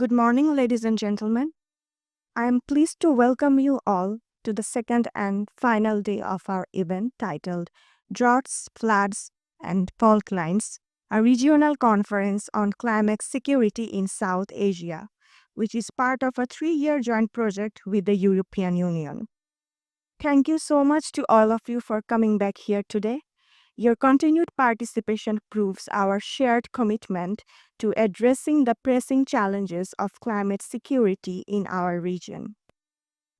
Good morning, ladies and gentlemen. I am pleased to welcome you all to the second and final day of our event titled Droughts, Floods, and Fault Lines, a regional conference on climate security in South Asia, which is part of a 3-year joint project with the European Union. Thank you so much to all of you for coming back here today. Your continued participation proves our shared commitment to addressing the pressing challenges of climate security in our region.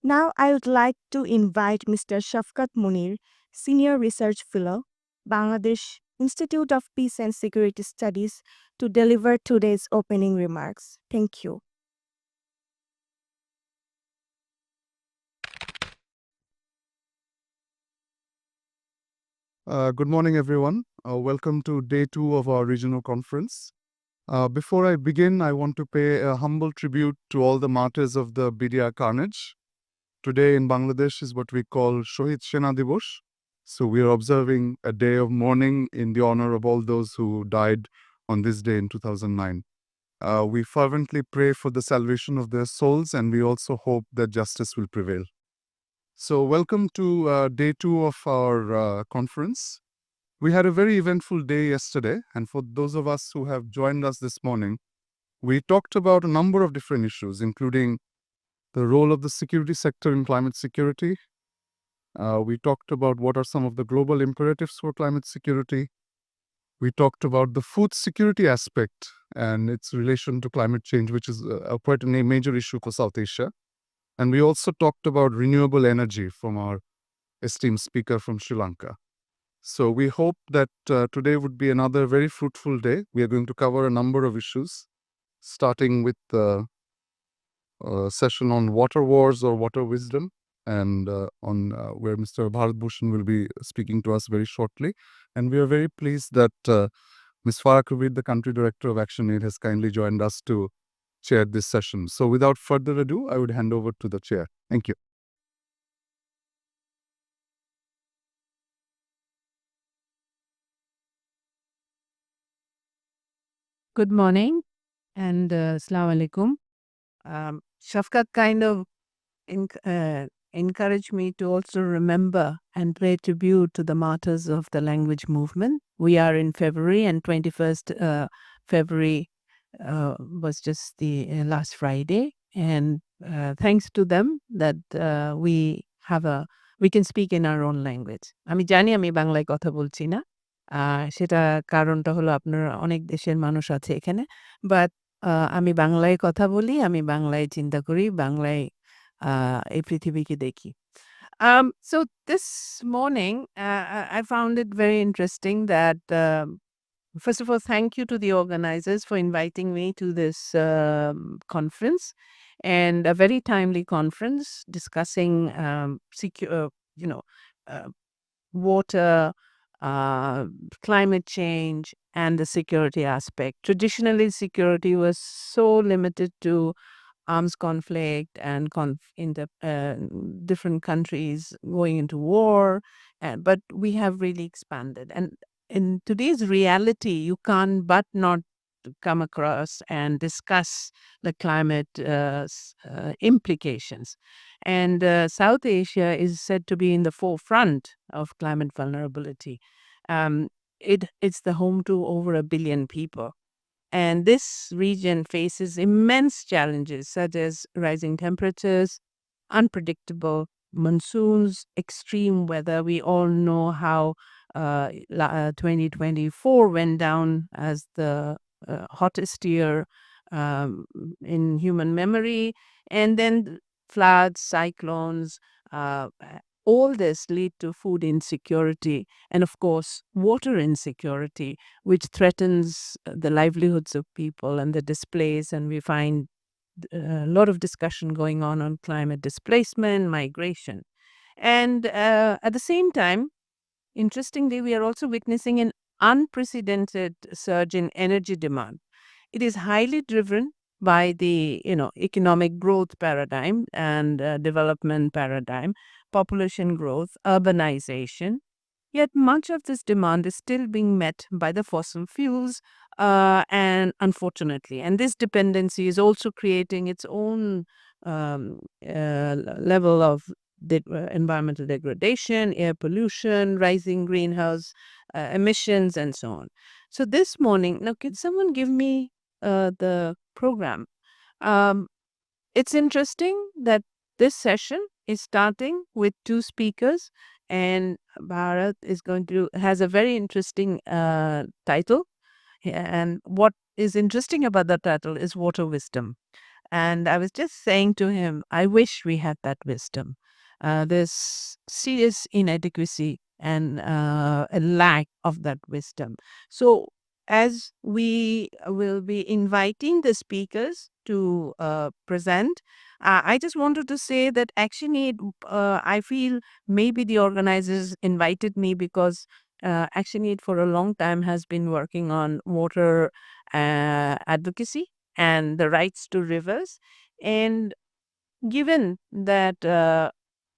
Now, I would like to invite Mr. Shafkat Munir, Senior Research Fellow, Bangladesh Institute of Peace and Security Studies, to deliver today's opening remarks. Thank you. Good morning, everyone. Welcome to day 2 of our regional conference. Before I begin, I want to pay a humble tribute to all the martyrs of the BDR carnage. Today in Bangladesh is what we call Shohid Sena Divos. So we are observing a day of mourning in the honor of all those who died on this day in 2009. We fervently pray for the salvation of their souls, and we also hope that justice will prevail. So welcome to day 2 of our conference. We had a very eventful day yesterday, and for those of us who have joined us this morning, we talked about a number of different issues, including the role of the security sector in climate security. We talked about what are some of the global imperatives for climate security. We talked about the food security aspect and its relation to climate change, which is quite a major issue for South Asia. And we also talked about renewable energy from our esteemed speaker from Sri Lanka. So we hope that today would be another very fruitful day. We are going to cover a number of issues, starting with the session on water wars or water wisdom, and on where Mr. Bharat Bhushan will be speaking to us very shortly. And we are very pleased that Ms. Farah Kubir, the Country Director of ActionAid, has kindly joined us to chair this session. So without further ado, I would hand over to the chair. Thank you. Good morning and Assalamu alaikum. Shafkat kind of encouraged me to also remember and pay tribute to the martyrs of the language movement. We are in February, and 21st February was just the last Friday. And thanks to them that we can speak in our own language. আমি জানি আমি বাংলায় কথা বলছি না। সেটা কারণটা হলো আপনার অনেক দেশের মানুষ আছে এখানে। বাট আমি বাংলায় কথা বলি, আমি বাংলায় চিন্তা করি, বাংলায় এই পৃথিবীকে দেখি। So this morning, I found it very interesting that, first of all, thank you to the organizers for inviting me to this conference, and a very timely conference discussing water, climate change, and the security aspect. Traditionally, security was so limited to arms conflict and in the different countries going into war, but we have really expanded. And in today's reality, you can't but not come across and discuss the climate implications. And South Asia is said to be in the forefront of climate vulnerability. It's the home to over 1 billion people. And this region faces immense challenges such as rising temperatures, unpredictable monsoons, extreme weather. We all know how 2024 went down as the hottest year in human memory. And then floods, cyclones, all this lead to food insecurity and, of course, water insecurity, which threatens the livelihoods of people and the displaced. And we find a lot of discussion going on climate displacement, migration. And at the same time, interestingly, we are also witnessing an unprecedented surge in energy demand. It is highly driven by the economic growth paradigm and development paradigm, population growth, urbanization, Yet much of this demand is still being met by the fossil fuels, and unfortunately, and this dependency is also creating its own level of environmental degradation, air pollution, rising greenhouse emissions, and so on. So this morning, now can someone give me the program? Um, it's interesting that this session is starting with two speakers, and Bharat is going to has a very interesting title. And what is interesting about the title is water wisdom. And I was just saying to him, I wish we had that wisdom. There's serious inadequacy and a lack of that wisdom. So, as we will be inviting the speakers to present, I just wanted to say that actually, I feel maybe the organizers invited me because ActionAid for a long time has been working on water advocacy and the rights to rivers. And given that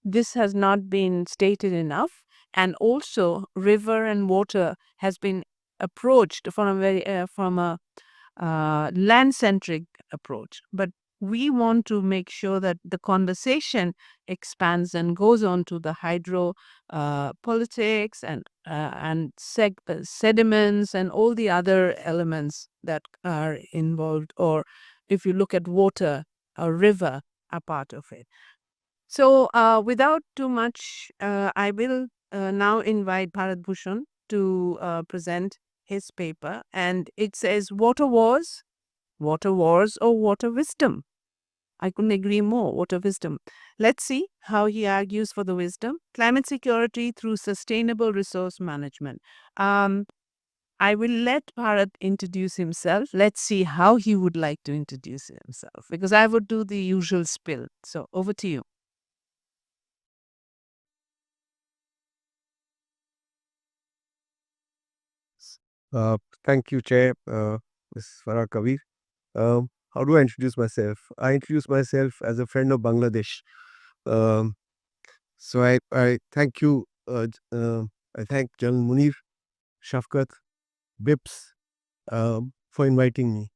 this has not been stated enough, and also river and water has been approached from a land centric approach. But we want to make sure that the conversation expands and goes on to the hydro politics and sediments and all the other elements that are involved. Or if you look at water, a river are part of it. So, without too much, I will now invite Bharat Bhushan to present his paper, and it says water wars, or water wisdom. I couldn't agree more. Water wisdom. Let's see how he argues for the wisdom. Climate security through sustainable resource management. Um, I will let Bharat introduce himself. Let's see how he would like to introduce himself, because I would do the usual spill. So, over to you. Uh, Thank you, Chair, Ms. Farah Kabir. How do I introduce myself? I introduce myself as a friend of Bangladesh. Um, so I thank you. I thank General Munir, Shafkat, BIPSS for inviting me.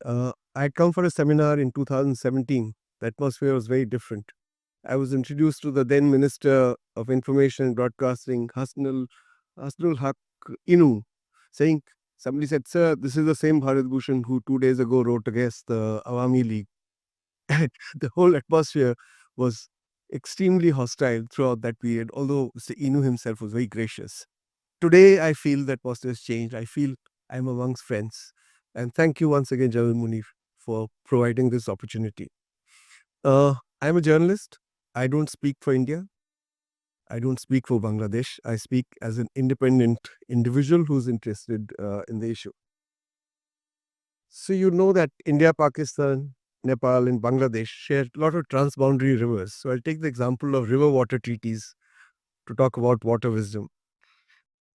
I had come for a seminar in 2017. The atmosphere was very different. I was introduced to the then Minister of Information and Broadcasting, Hasnul Haq Inu, saying, somebody said, "Sir, this is the same Bharat Bhushan who 2 days ago wrote against the Awami League." And the whole atmosphere was extremely hostile throughout that period, although Mr. Inu himself was very gracious. Today, I feel that atmosphere has changed. I feel I'm amongst friends. And thank you once again, Jalal Munir, for providing this opportunity. I'm a journalist. I don't speak for India. I don't speak for Bangladesh. I speak as an independent individual who's interested in the issue. So you know that India, Pakistan, Nepal, and Bangladesh share a lot of transboundary rivers. So I'll take the example of river water treaties to talk about water wisdom.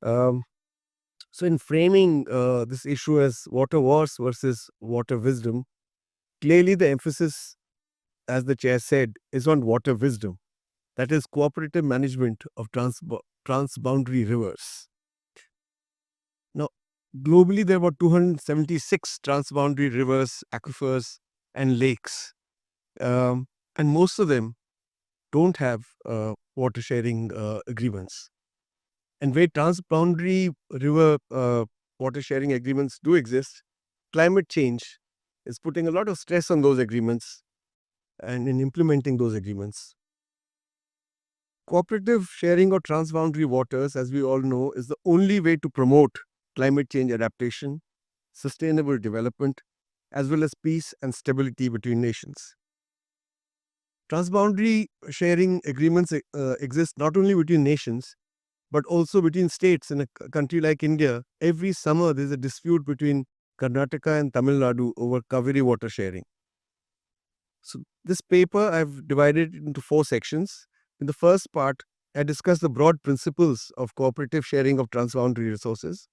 Um, so in framing this issue as water wars versus water wisdom, clearly the emphasis, as the chair said, is on water wisdom. That is cooperative management of transboundary rivers. Now, globally, there were 276 transboundary rivers, aquifers, and lakes. And most of them don't have water sharing agreements. And where transboundary river water sharing agreements do exist, climate change is putting a lot of stress on those agreements and in implementing those agreements. Cooperative sharing of transboundary waters, as we all know, is the only way to promote climate change adaptation, sustainable development, as well as peace and stability between nations. Transboundary sharing agreements exist not only between nations, but also between states. In a country like India, every summer there's a dispute between Karnataka and Tamil Nadu over Kaveri water sharing. So this paper I've divided into 4 sections. In the first part, I discuss the broad principles of cooperative sharing of transboundary resources.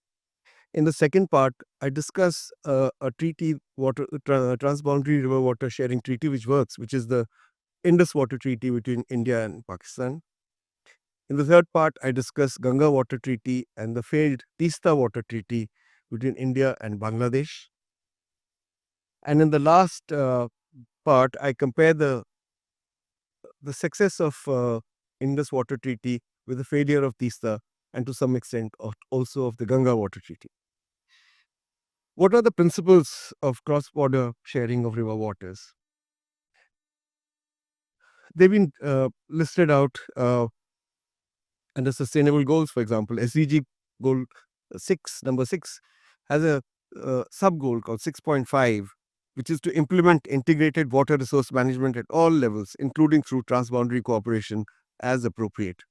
In the second part, I discuss a treaty, transboundary river water sharing treaty, which works, which is the Indus Water Treaty between India and Pakistan. In the third part, I discuss Ganga Water Treaty and the failed Teesta Water Treaty between India and Bangladesh. And in the last part, I compare the success of Indus Water Treaty with the failure of Teesta, and to some extent also of the Ganga Water Treaty. What are the principles of cross-border sharing of river waters? They've been listed out under sustainable goals. For example, SDG goal 6, number 6, has a sub goal called 6.5, which is to implement integrated water resource management at all levels, including through transboundary cooperation as appropriate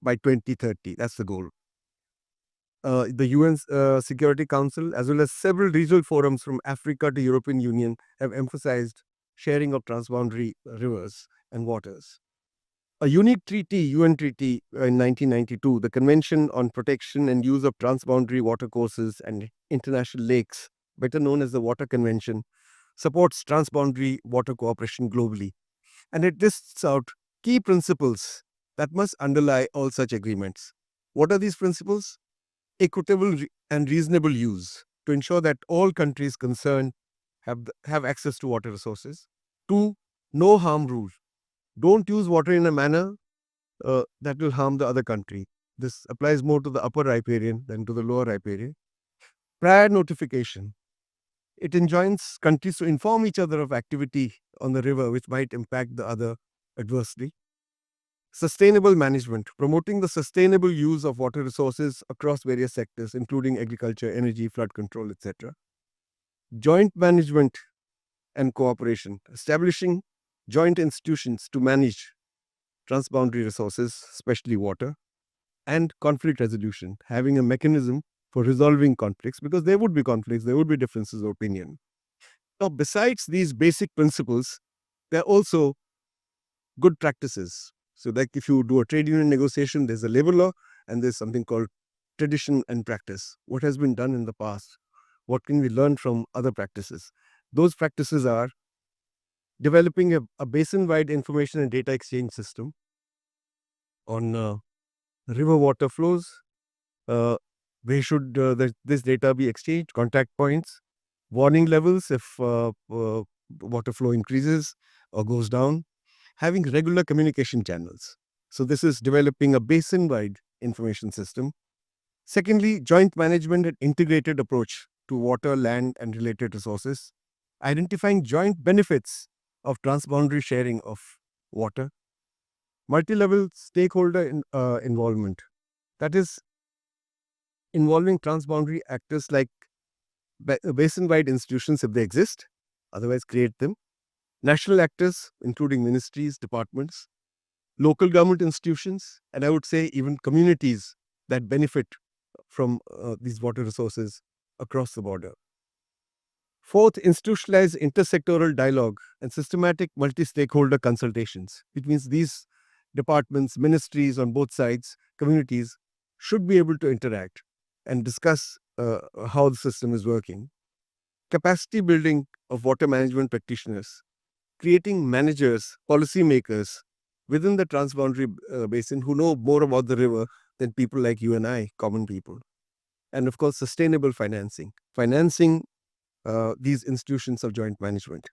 by 2030. That's the goal. The UN Security Council, as well as several regional forums from Africa to European Union, have emphasized sharing of transboundary rivers and waters. A unique treaty, UN treaty in 1992, the Convention on Protection and Use of Transboundary Watercourses and International Lakes, better known as the Water Convention, supports transboundary water cooperation globally. And it lists out key principles that must underlie all such agreements. What are these principles? Equitable and reasonable use to ensure that all countries concerned have access to water resources. 2, no harm rule. Don't use water in a manner that will harm the other country. This applies more to the upper riparian than to the lower riparian. Prior notification. It enjoins countries to inform each other of activity on the river which might impact the other adversely. Sustainable management, promoting the sustainable use of water resources across various sectors, including agriculture, energy, flood control, etc. Joint management and cooperation, establishing joint institutions to manage transboundary resources, especially water. And conflict resolution, having a mechanism for resolving conflicts, because there would be conflicts, there would be differences of opinion. Now, besides these basic principles, there are also good practices. So, like if you do a trade union negotiation, there's a labor law, and there's something called tradition and practice. What has been done in the past? What can we learn from other practices? Those practices are developing a basin-wide information and data exchange system on river water flows. Where should this data be exchanged? Contact points, warning levels if water flow increases or goes down, having regular communication channels. So this is developing a basin-wide information system. Secondly, joint management and integrated approach to water, land, and related resources, identifying joint benefits of transboundary sharing of water. Multi-level stakeholder involvement, that is involving transboundary actors like basin-wide institutions if they exist, otherwise create them, national actors including ministries, departments, local government institutions, and I would say even communities that benefit from these water resources across the border. Fourth, institutionalized intersectoral dialogue and systematic multi-stakeholder consultations, which means these departments, ministries on both sides, communities should be able to interact and discuss how the system is working. Capacity building of water management practitioners, creating managers, policymakers within the transboundary basin who know more about the river than people like you and I, common people. And of course, sustainable financing, financing these institutions of joint management.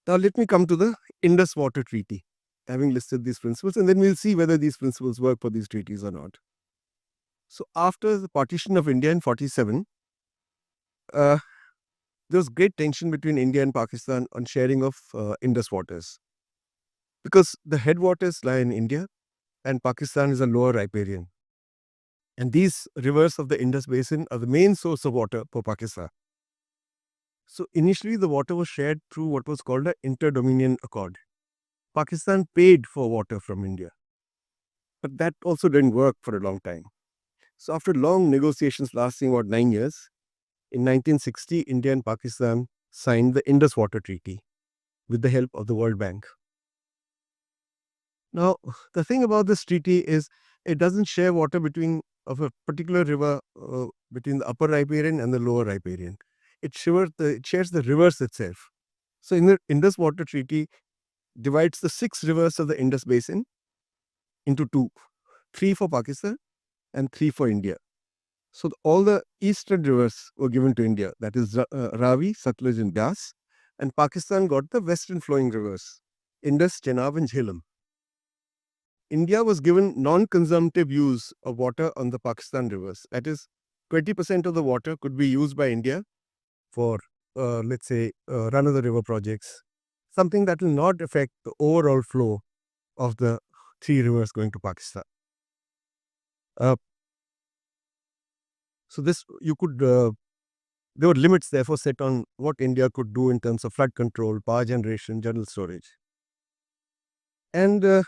Now, let me come to the Indus Water Treaty, having listed these principles, and then we'll see whether these principles work for these treaties or not. So, after the partition of India in 47, there was great tension between India and Pakistan on sharing of Indus waters, because the headwaters lie in India and Pakistan is a lower riparian. And these rivers of the Indus Basin are the main source of water for Pakistan. So initially, the water was shared through what was called an inter-dominion accord. Pakistan paid for water from India, but that also didn't work for a long time. So after long negotiations lasting about 9 years, in 1960, India and Pakistan signed the Indus Water Treaty with the help of the World Bank. Now, the thing about this treaty is it doesn't share water of a particular river between the upper riparian and the lower riparian. It shares the rivers itself. So in the Indus Water Treaty divides the 6 rivers of the Indus Basin into two, three for Pakistan and three for India. So all the eastern rivers were given to India, that is Ravi, Satluj and Bias, and Pakistan got the western flowing rivers, Indus, Chenab and Jhelum. India was given non-consumptive use of water on the Pakistan rivers. That is, 20% of the water could be used by India for, let's say, run-of-the-river projects, something that will not affect the overall flow of the three rivers going to Pakistan. So this you could there were limits therefore set on what India could do in terms of flood control, power generation, general storage. And a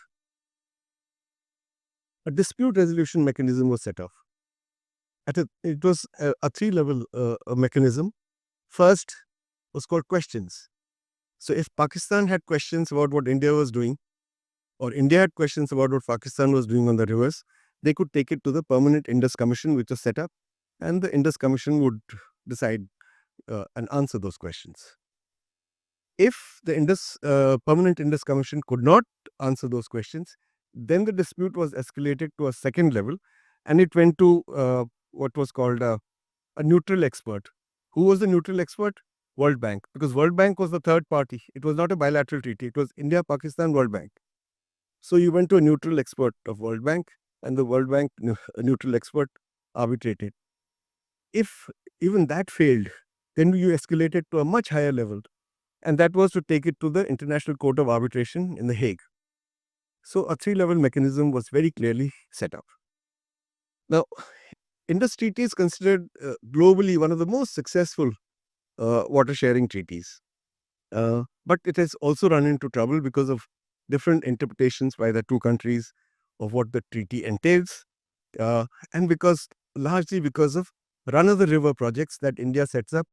dispute resolution mechanism was set up. It was a three-level mechanism. First was called questions. So if Pakistan had questions about what India was doing, or India had questions about what Pakistan was doing on the rivers, they could take it to the Permanent Indus Commission, which was set up, and the Indus Commission would decide and answer those questions. If the Permanent Indus Commission could not answer those questions, then the dispute was escalated to a second level, and it went to what was called a neutral expert. Who was the neutral expert? World Bank, because World Bank was the third party. It was not a bilateral treaty. It was India, Pakistan, World Bank. So you went to a neutral expert of World Bank, and the World Bank neutral expert arbitrated. If even that failed, then you escalated to a much higher level, and that was to take it to the International Court of Arbitration in The Hague. So a three-level mechanism was very clearly set up. Now, Indus Treaty is considered globally one of the most successful water sharing treaties. But it has also run into trouble because of different interpretations by the two countries of what the treaty entails, and largely because of run-of-the-river projects that India sets up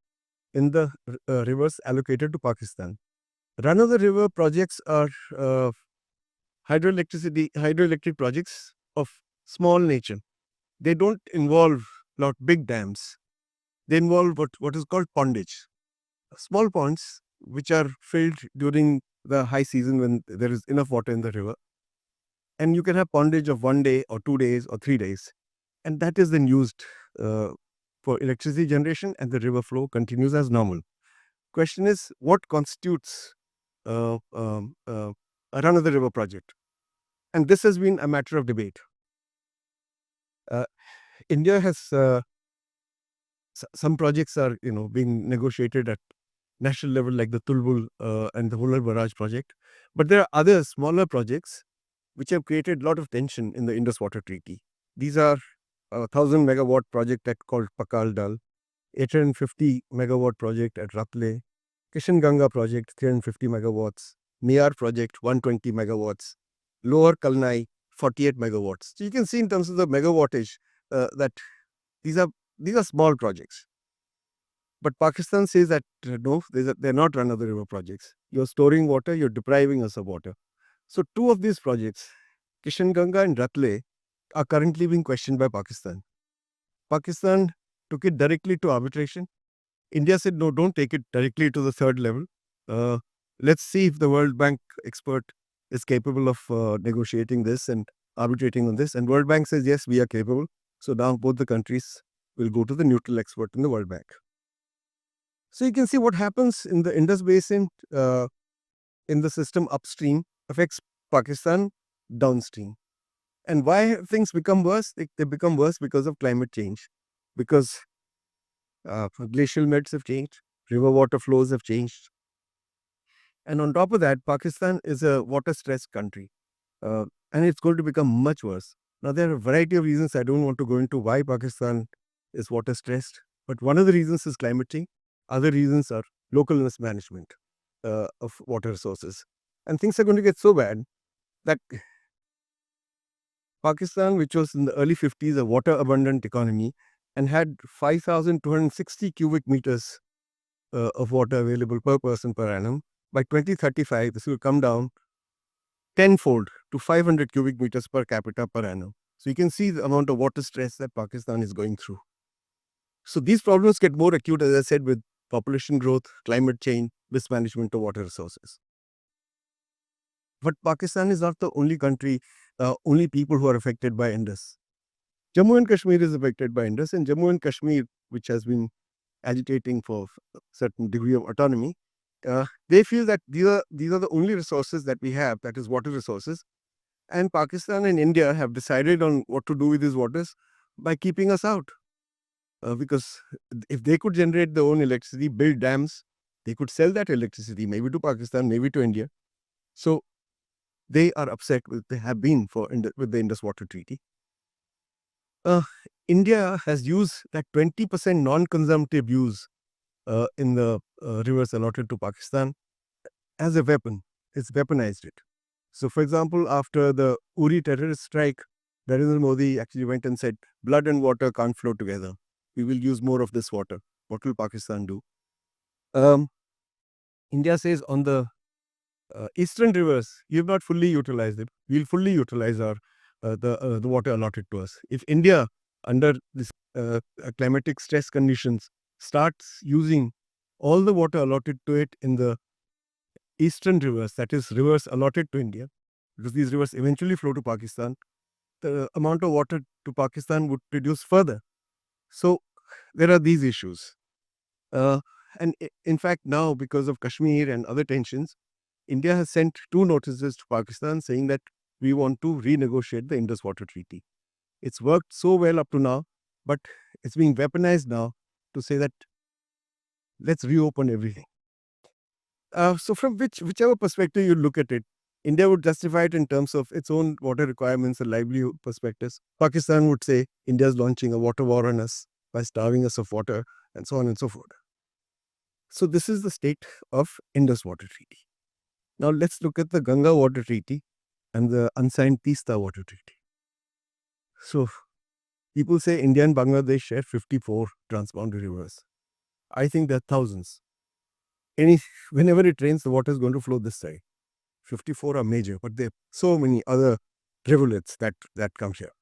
in the rivers allocated to Pakistan. Run-of-the-river projects are hydroelectric projects of small nature. They don't involve big dams. They involve what is called pondage. Small ponds which are filled during the high season when there is enough water in the river. And you can have pondage of 1 day or 2 days or 3 days. And that is then used for electricity generation, and the river flow continues as normal. Question is, what constitutes a run-of-the-river project? And this has been a matter of debate. India has some projects are being negotiated at national level, like the Tulbul and the Hular Barrage project. But there are other smaller projects which have created a lot of tension in the Indus Water Treaty. These are a 1,000 megawatt project called Pakal Dal, 850 megawatt project at Ratle, Kishan Ganga project 350 megawatts, Miyar project 120 megawatts, Lower Kalnai 48 megawatts. So you can see in terms of the megawattage that these are small projects. But Pakistan says that no, they're not run-of-the-river projects. You're storing water, you're depriving us of water. So two of these projects, Kishan Ganga and Ratle, are currently being questioned by Pakistan. Pakistan took it directly to arbitration. India said, no, don't take it directly to the third level. Let's see if the World Bank expert is capable of negotiating this and arbitrating on this. And World Bank says, yes, we are capable. So now both the countries will go to the neutral expert in the World Bank. So you can see what happens in the Indus Basin in the system upstream affects Pakistan downstream. And why things become worse? They become worse because of climate change, because glacial melts have changed, river water flows have changed. And on top of that, Pakistan is a water-stressed country, and it's going to become much worse. Now, there are a variety of reasons. I don't want to go into why Pakistan is water-stressed, but one of the reasons is climate change. Other reasons are local mismanagement of water resources. And things are going to get so bad that Pakistan, which was in the early 50s a water-abundant economy and had 5,260 cubic meters of water available per person per annum, by 2035, this will come down tenfold to 500 cubic meters per capita per annum. So you can see the amount of water stress that Pakistan is going through. So these problems get more acute, as I said, with population growth, climate change, mismanagement of water resources. But Pakistan is not the only country, only people who are affected by Indus. Jammu and Kashmir is affected by Indus, and Jammu and Kashmir, which has been agitating for a certain degree of autonomy, they feel that these are the only resources that we have, that is water resources, and Pakistan and India have decided on what to do with these waters by keeping us out. Because if they could generate their own electricity, build dams, they could sell that electricity maybe to Pakistan, maybe to India. So they are upset they have been with the Indus Water Treaty. Uh, India has used that 20% non-consumptive use in the rivers allotted to Pakistan as a weapon. It's weaponized it. So, for example, after the Uri terrorist strike, Narendra Modi actually went and said, blood and water can't flow together. We will use more of this water. What will Pakistan do? Um, India says on the eastern rivers, you have not fully utilized them. We'll fully utilize our the water allotted to us. If India, under this climatic stress conditions, starts using all the water allotted to it in the eastern rivers, that is rivers allotted to India, because these rivers eventually flow to Pakistan, the amount of water to Pakistan would reduce further. So there are these issues. Uh, in fact, now because of Kashmir and other tensions, India has sent 2 notices to Pakistan saying that we want to renegotiate the Indus Water Treaty. It's worked so well up to now, but it's being weaponized now to say that let's reopen everything. So from whichever perspective you look at it, India would justify it in terms of its own water requirements and livelihood perspectives. Pakistan would say India is launching a water war on us by starving us of water, and so on and so forth. So this is the state of Indus Water Treaty. Now let's look at the Ganga Water Treaty and the unsigned Teesta Water Treaty. So people say India and Bangladesh share 54 transboundary rivers. I think there are thousands. Whenever it rains, the water is going to flow this side. 54 are major, but there are so many other rivulets that come here.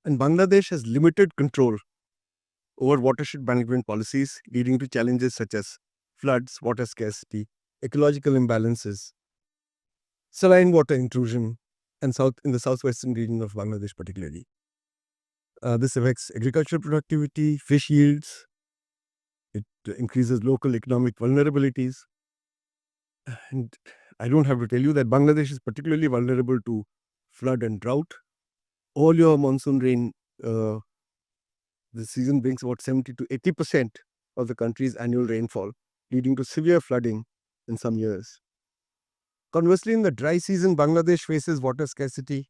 And Bangladesh has limited control over watershed management policies, leading to challenges such as floods, water scarcity, ecological imbalances, saline water intrusion, and in the southwestern region of Bangladesh particularly. This affects agricultural productivity, fish yields. It increases local economic vulnerabilities. And I don't have to tell you that Bangladesh is particularly vulnerable to flood and drought. All your monsoon rain, this season brings about 70 to 80% of the country's annual rainfall, leading to severe flooding in some years. Conversely, in the dry season, Bangladesh faces water scarcity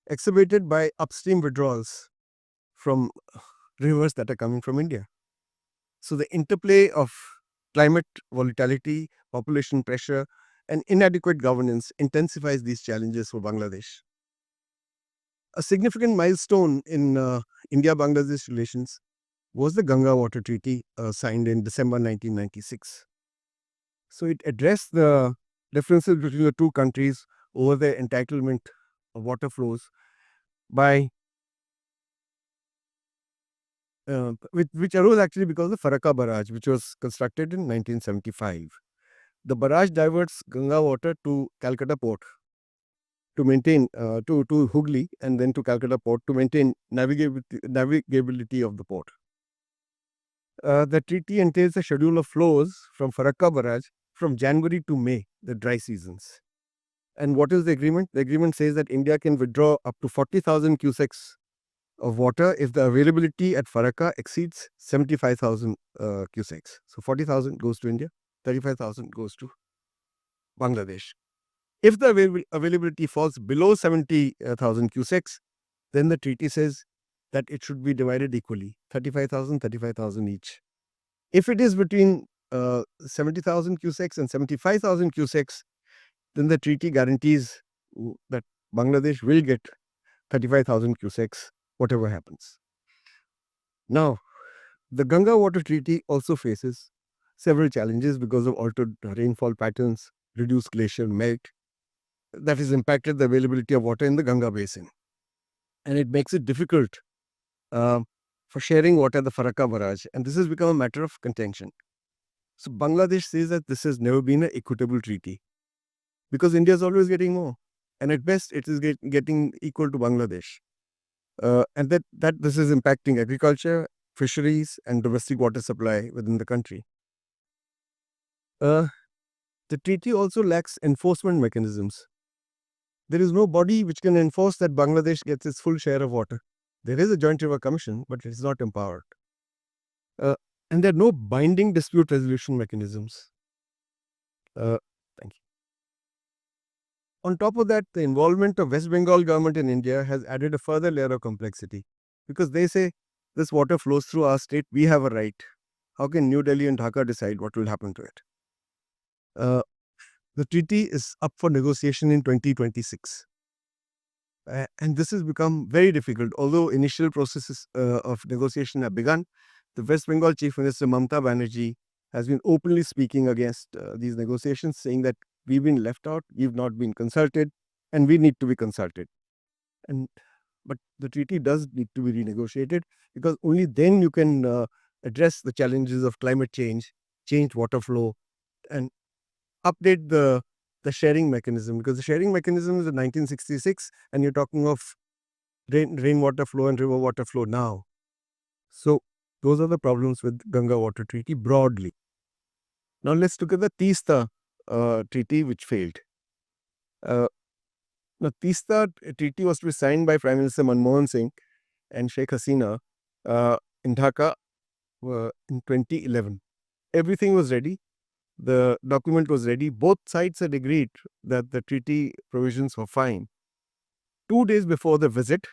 exacerbated by upstream withdrawals from rivers that are coming from India. So the interplay of climate volatility, population pressure, and inadequate governance intensifies these challenges for Bangladesh. A significant milestone in India-Bangladesh relations was the Ganga Water Treaty signed in December 1996. So it addressed the differences between the two countries over their entitlement of water flows by which arose actually because of the Farakka barrage, which was constructed in 1975. The barrage diverts Ganga water to Calcutta port to maintain to Hooghly and then to Calcutta port to maintain navigability of the port. The treaty entails a schedule of flows from Farakka barrage from January to May, the dry seasons. And what is the agreement? The agreement says that India can withdraw up to 40,000 cusecs of water if the availability at Farakka exceeds 75,000 cusecs. So 40,000 goes to India, 35,000 goes to Bangladesh. If the availability falls below 70,000 cusecs, then the treaty says that it should be divided equally, 35,000 each. If it is between 70,000 cusecs and 75,000 cusecs, then the treaty guarantees that Bangladesh will get 35,000 cusecs, whatever happens. Now, the Ganga Water Treaty also faces several challenges because of altered rainfall patterns, reduced glacier melt, that has impacted the availability of water in the Ganga basin. And it makes it difficult for sharing water at the Farakka barrage. And this has become a matter of contention. So Bangladesh says that this has never been an equitable treaty. because India is always getting more. And at best, it is getting equal to Bangladesh. And that this is impacting agriculture, fisheries, and domestic water supply within the country. The treaty also lacks enforcement mechanisms. There is no body which can enforce that Bangladesh gets its full share of water. There is a Joint River Commission, but it is not empowered. And there are no binding dispute resolution mechanisms. Thank you. On top of that, the involvement of West Bengal government in India has added a further layer of complexity, because they say this water flows through our state, we have a right. How can New Delhi and Dhaka decide what will happen to it? The treaty is up for negotiation in 2026. And this has become very difficult. Although initial processes of negotiation have begun, the West Bengal Chief Minister Mamata Banerjee has been openly speaking against these negotiations, saying that we've been left out, we've not been consulted, and we need to be consulted. But the treaty does need to be renegotiated, because only then you can address the challenges of climate change water flow, and update the sharing mechanism, because the sharing mechanism is in 1966, and you're talking of rainwater flow and river water flow now. So those are the problems with Ganga Water Treaty broadly. Now let's look at the Teesta Treaty, which failed. Now, Teesta Treaty was to be signed by Prime Minister Manmohan Singh and Sheikh Hasina in Dhaka in 2011. Everything was ready. The document was ready. Both sides had agreed that the treaty provisions were fine. 2 days before the visit,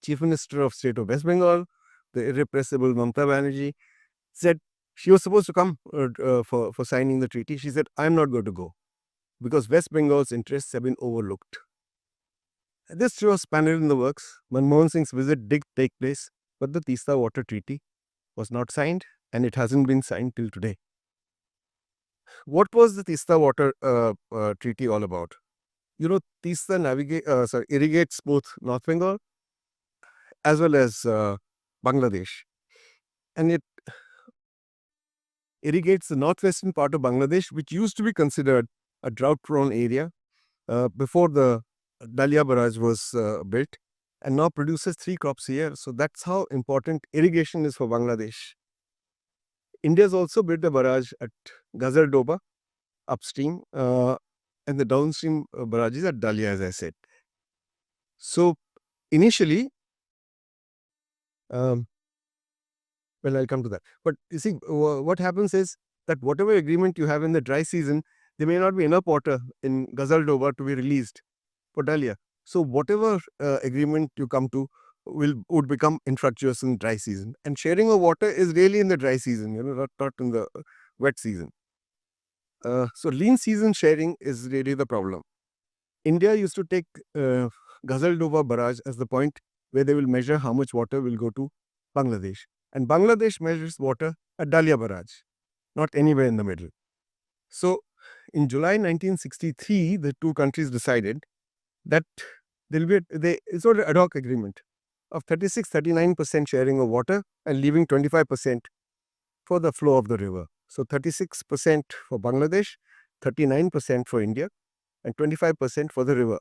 Chief Minister of State of West Bengal, the irrepressible Mamata Banerjee, said she was supposed to come for signing the treaty. She said, I'm not going to go, because West Bengal's interests have been overlooked. This threw a spanner in the works. Manmohan Singh's visit did take place, but the Teesta Water Treaty was not signed, and it hasn't been signed till today. What was the Teesta Water Treaty all about? You know, Teesta irrigates both North Bengal as well as Bangladesh, and it irrigates the northwestern part of Bangladesh, which used to be considered a drought-prone area before the Dalia barrage was built, and now produces 3 crops a year. So that's how important irrigation is for Bangladesh. India has also built a barrage at Ghazal Doba upstream, and the downstream barrages at Dalia, as I said. So initially, well, I'll come to that. But you see, what happens is that whatever agreement you have in the dry season, there may not be enough water in Ghazal Doba to be released for Dalia. So whatever agreement you come to would become infructuous in dry season. And sharing of water is really in the dry season, not in the wet season. So lean season sharing is really the problem. India used to take Ghazal Doba barrage as the point where they will measure how much water will go to Bangladesh. And Bangladesh measures water at Dalia barrage, not anywhere in the middle. So in July 1963, the two countries decided that it's not an ad hoc agreement of 39% sharing of water and leaving 25% for the flow of the river. So 36% for Bangladesh, 39% for India, and 25% for the river.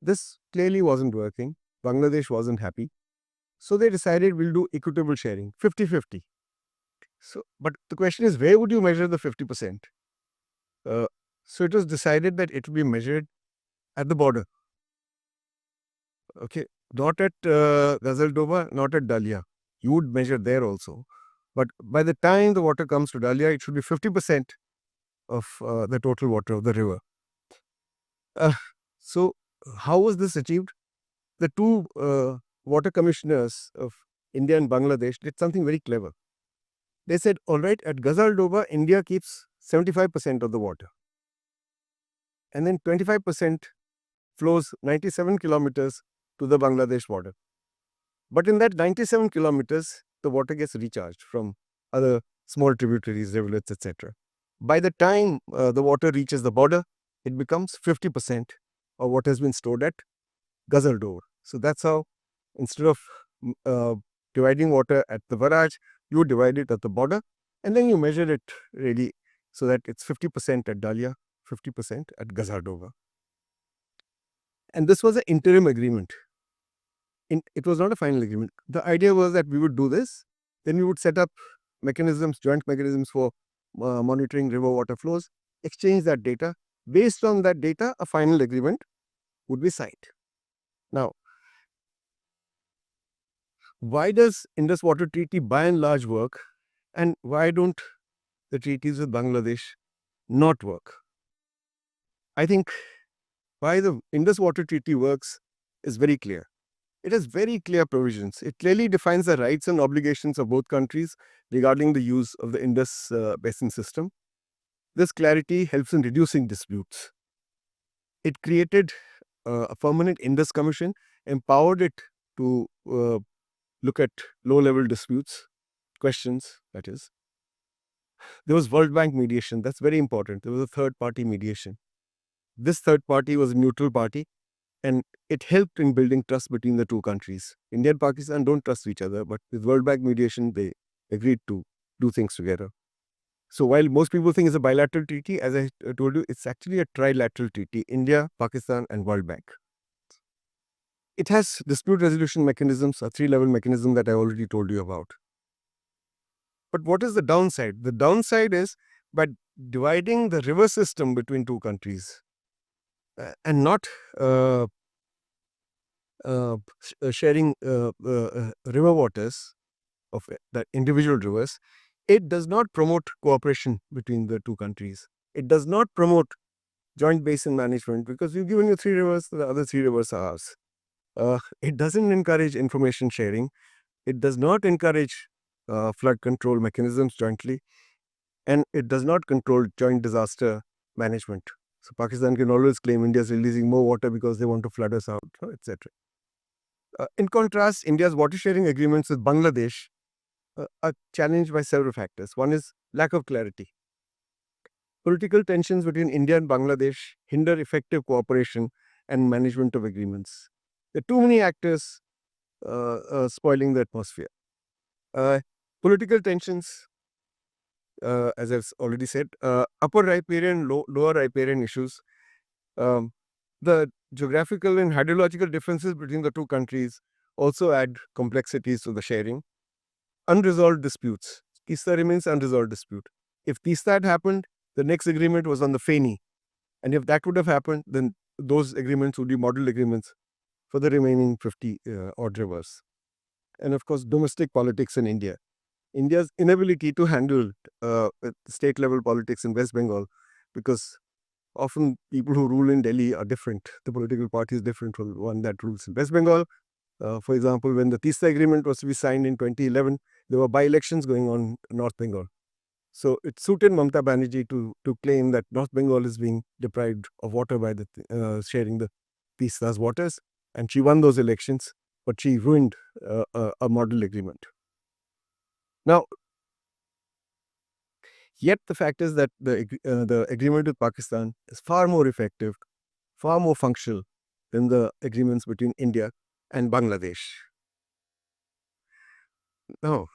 This clearly wasn't working. Bangladesh wasn't happy. So they decided we'll do equitable sharing, 50-50. But the question is, where would you measure the 50%? So it was decided that it will be measured at the border. Okay, not at Ghazal Doba, not at Dalia. You would measure there also. But by the time the water comes to Dalia, it should be 50% of the total water of the river. So how was this achieved? The two water commissioners of India and Bangladesh did something very clever. They said, all right, at Ghazal Doba, India keeps 75% of the water. And then 25% flows 97 kilometers to the Bangladesh border. But in that 97 kilometers, the water gets recharged from other small tributaries, rivulets, etc. By the time the water reaches the border, it becomes 50% of what has been stored at Ghazal Doba. So that's how, instead of dividing water at the barrage, you divide it at the border, and then you measure it really so that it's 50% at Dalia, 50% at Gazardova. And this was an interim agreement. It was not a final agreement. The idea was that we would do this, then we would set up mechanisms, joint mechanisms for monitoring river water flows, exchange that data. Based on that data, a final agreement would be signed. Now, why does Indus Water Treaty by and large work, and why don't the treaties with Bangladesh not work? I think why the Indus Water Treaty works is very clear. It has very clear provisions. It clearly defines the rights and obligations of both countries regarding the use of the Indus basin system. This clarity helps in reducing disputes. It created a permanent Indus Commission, empowered it to look at low-level disputes, questions, that is. There was World Bank mediation. That's very important. There was a third-party mediation. This third party was a neutral party, and it helped in building trust between the two countries. India and Pakistan don't trust each other, but with World Bank mediation, they agreed to do things together. So while most people think it's a bilateral treaty, as I told you, it's actually a trilateral treaty, India, Pakistan, and World Bank. It has dispute resolution mechanisms, a three-level mechanism that I already told you about. But what is the downside? The downside is by dividing the river system between two countries and not sharing river waters of the individual rivers, it does not promote cooperation between the two countries. It does not promote joint basin management because we've given you three rivers, the other three rivers are ours. It doesn't encourage information sharing. It does not encourage flood control mechanisms jointly, and it does not control joint disaster management. So Pakistan can always claim India is releasing more water because they want to flood us out, etc. In contrast, India's water sharing agreements with Bangladesh are challenged by several factors. One is lack of clarity. Political tensions between India and Bangladesh hinder effective cooperation and management of agreements. There are too many actors spoiling the atmosphere. Political tensions, as I've already said, upper riparian, lower riparian issues. The geographical and hydrological differences between the two countries also add complexities to the sharing. Unresolved disputes. Tista remains unresolved dispute. If Tista had happened, the next agreement was on the Feni. And if that would have happened, then those agreements would be model agreements for the remaining 50 odd rivers. And of course, domestic politics in India. India's inability to handle state level politics in West Bengal, because often people who rule in Delhi are different. The political party is different from the one that rules in West Bengal. For example, when the Tista agreement was to be signed in 2011, there were by-elections going on in North Bengal. So it suited Mamata Banerjee to claim that North Bengal is being deprived of water by the sharing the Tista's waters, and she won those elections, but she ruined a model agreement. Now, yet the fact is that the agreement with Pakistan is far more effective, far more functional than the agreements between India and Bangladesh. Now,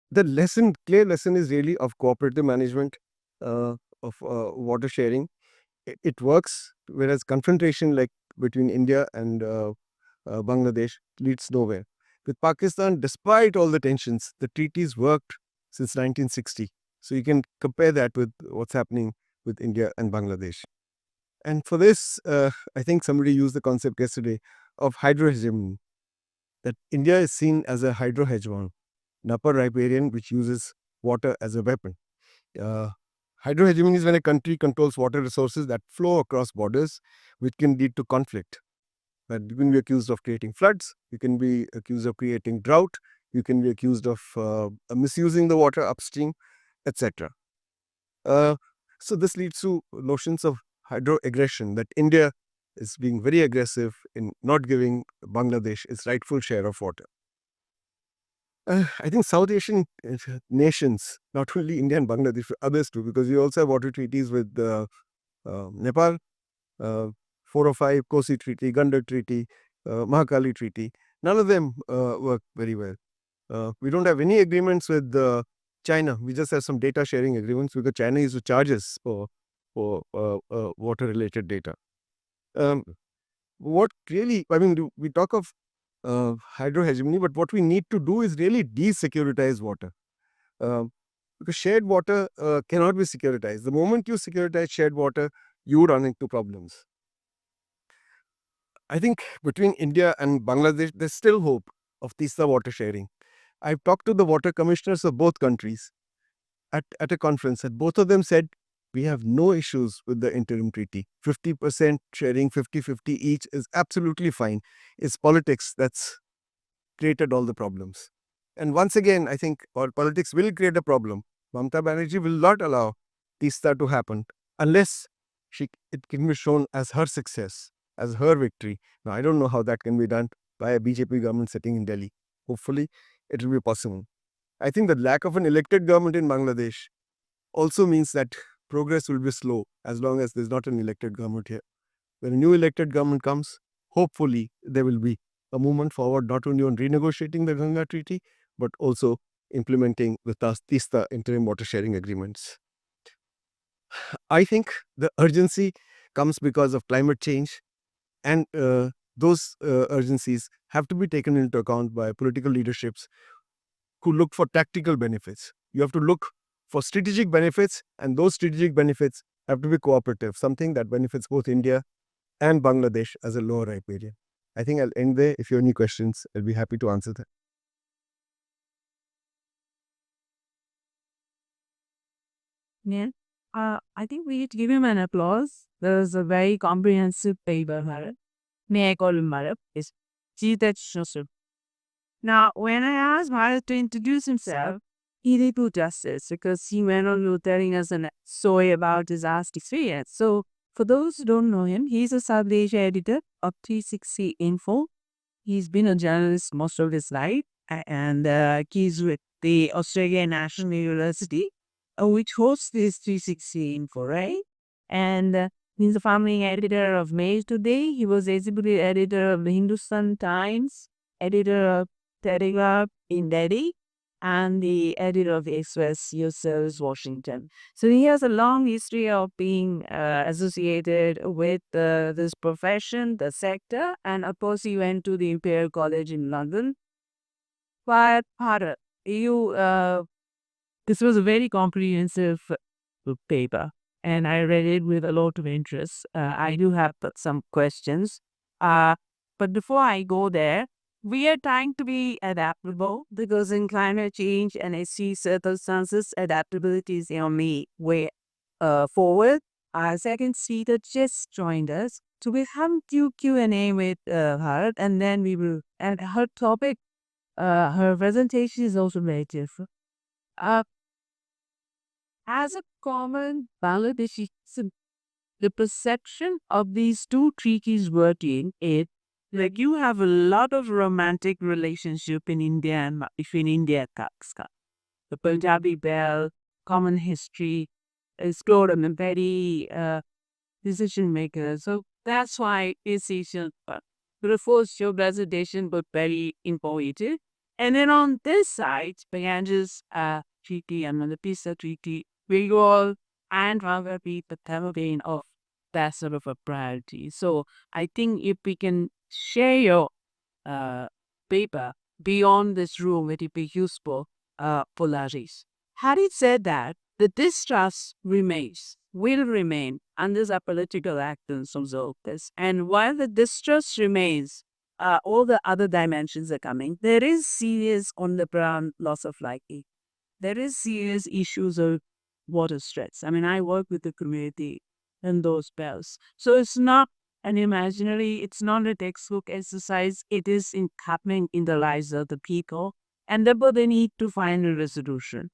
the clear lesson is really of cooperative management of water sharing. It works, whereas confrontation like between India and Bangladesh leads nowhere. With Pakistan, despite all the tensions, the treaties worked since 1960. So you can compare that with what's happening with India and Bangladesh. And for this, I think somebody used the concept yesterday of hydrohegemony, that India is seen as a hydrohegemon, an upper riparian which uses water as a weapon. Hydrohegemony is when a country controls water resources that flow across borders, which can lead to conflict. That you can be accused of creating floods, you can be accused of creating drought, you can be accused of misusing the water upstream, etc. So this leads to notions of hydroaggression, that India is being very aggressive in not giving Bangladesh its rightful share of water. I think South Asian nations, not only India and Bangladesh, but others too, because we also have water treaties with Nepal, 405, Kosi Treaty, Gandhar Treaty, Mahakali Treaty. None of them work very well. We don't have any agreements with China. We just have some data sharing agreements because China used to charge us for water related data. What really, I mean, we talk of hydro hegemony, but what we need to do is really desecuritize water. Because shared water cannot be securitized. The moment you securitize shared water, you run into problems. I think between India and Bangladesh, there's still hope of Tista water sharing. I've talked to the water commissioners of both countries at a conference, and both of them said, we have no issues with the interim treaty. 50% sharing, 50-50 each is absolutely fine. It's politics that's created all the problems. And once again, I think politics will create a problem. Mamata Banerjee will not allow Tista to happen unless it can be shown as her success, as her victory. Now, I don't know how that can be done by a BJP government sitting in Delhi. Hopefully, it will be possible. I think the lack of an elected government in Bangladesh also means that progress will be slow as long as there's not an elected government here. When a new elected government comes, hopefully there will be a movement forward not only on renegotiating the Ganga Treaty, but also implementing the Tista interim water sharing agreements. I think the urgency comes because of climate change, and those urgencies have to be taken into account by political leaderships who look for tactical benefits. You have to look for strategic benefits, and those strategic benefits have to be cooperative, something that benefits both India and Bangladesh as a lower riparian. I think I'll end there. If you have any questions, I'll be happy to answer them. Yeah. I think we need to give him an applause. There's a very comprehensive paper, Bharat. May I call him Bharat? Yes. Cheetah Shosur. Now, when I asked Bharat to introduce himself, he did do justice because he went on telling us a story about his past experience. So, for those who don't know him, he's a South Asia editor of 360 Info. He's been a journalist most of his life, and he's with the Australian National University, which hosts this 360 Info, right? And he's the founding editor of Mail Today. He was executive editor of the Hindustan Times, editor of Telegraph in Delhi, and the editor of Express Yourselves Washington. So he has a long history of being associated with this profession, the sector, and of course he went to the Imperial College in London. But Bharat, this was a very comprehensive paper, and I read it with a lot of interest. I do have some questions. But before I go there, we are trying to be adaptable because in climate change and extreme circumstances, adaptability is the only way forward. Our second speaker just joined us. So we'll have Q&A with her, and then we will, and her topic, her presentation is also very different. As a common Bangladeshi, the perception of these two treaties working is like you have a lot of romantic relationship in India and between India and Pakistan. The Punjabi Bell, common history, explored a very decision maker. So that's why it's essential. But of course, your presentation was very informative. And then on this side, Bangladesh treaty and the PISA treaty, we all and rather be the terrain of that sort of a priority. So I think if we can share your paper beyond this room, it would be useful for Laris. Having said that, the distrust remains, will remain, and these are political actions of this. And while the distrust remains, all the other dimensions are coming. There is serious on the ground loss of liking. There is serious issues of water stress. I mean, I work with the community in those bells. So it's not an imaginary, it's not a textbook exercise. It is happening in the lives of the people. And therefore, they need to find a resolution.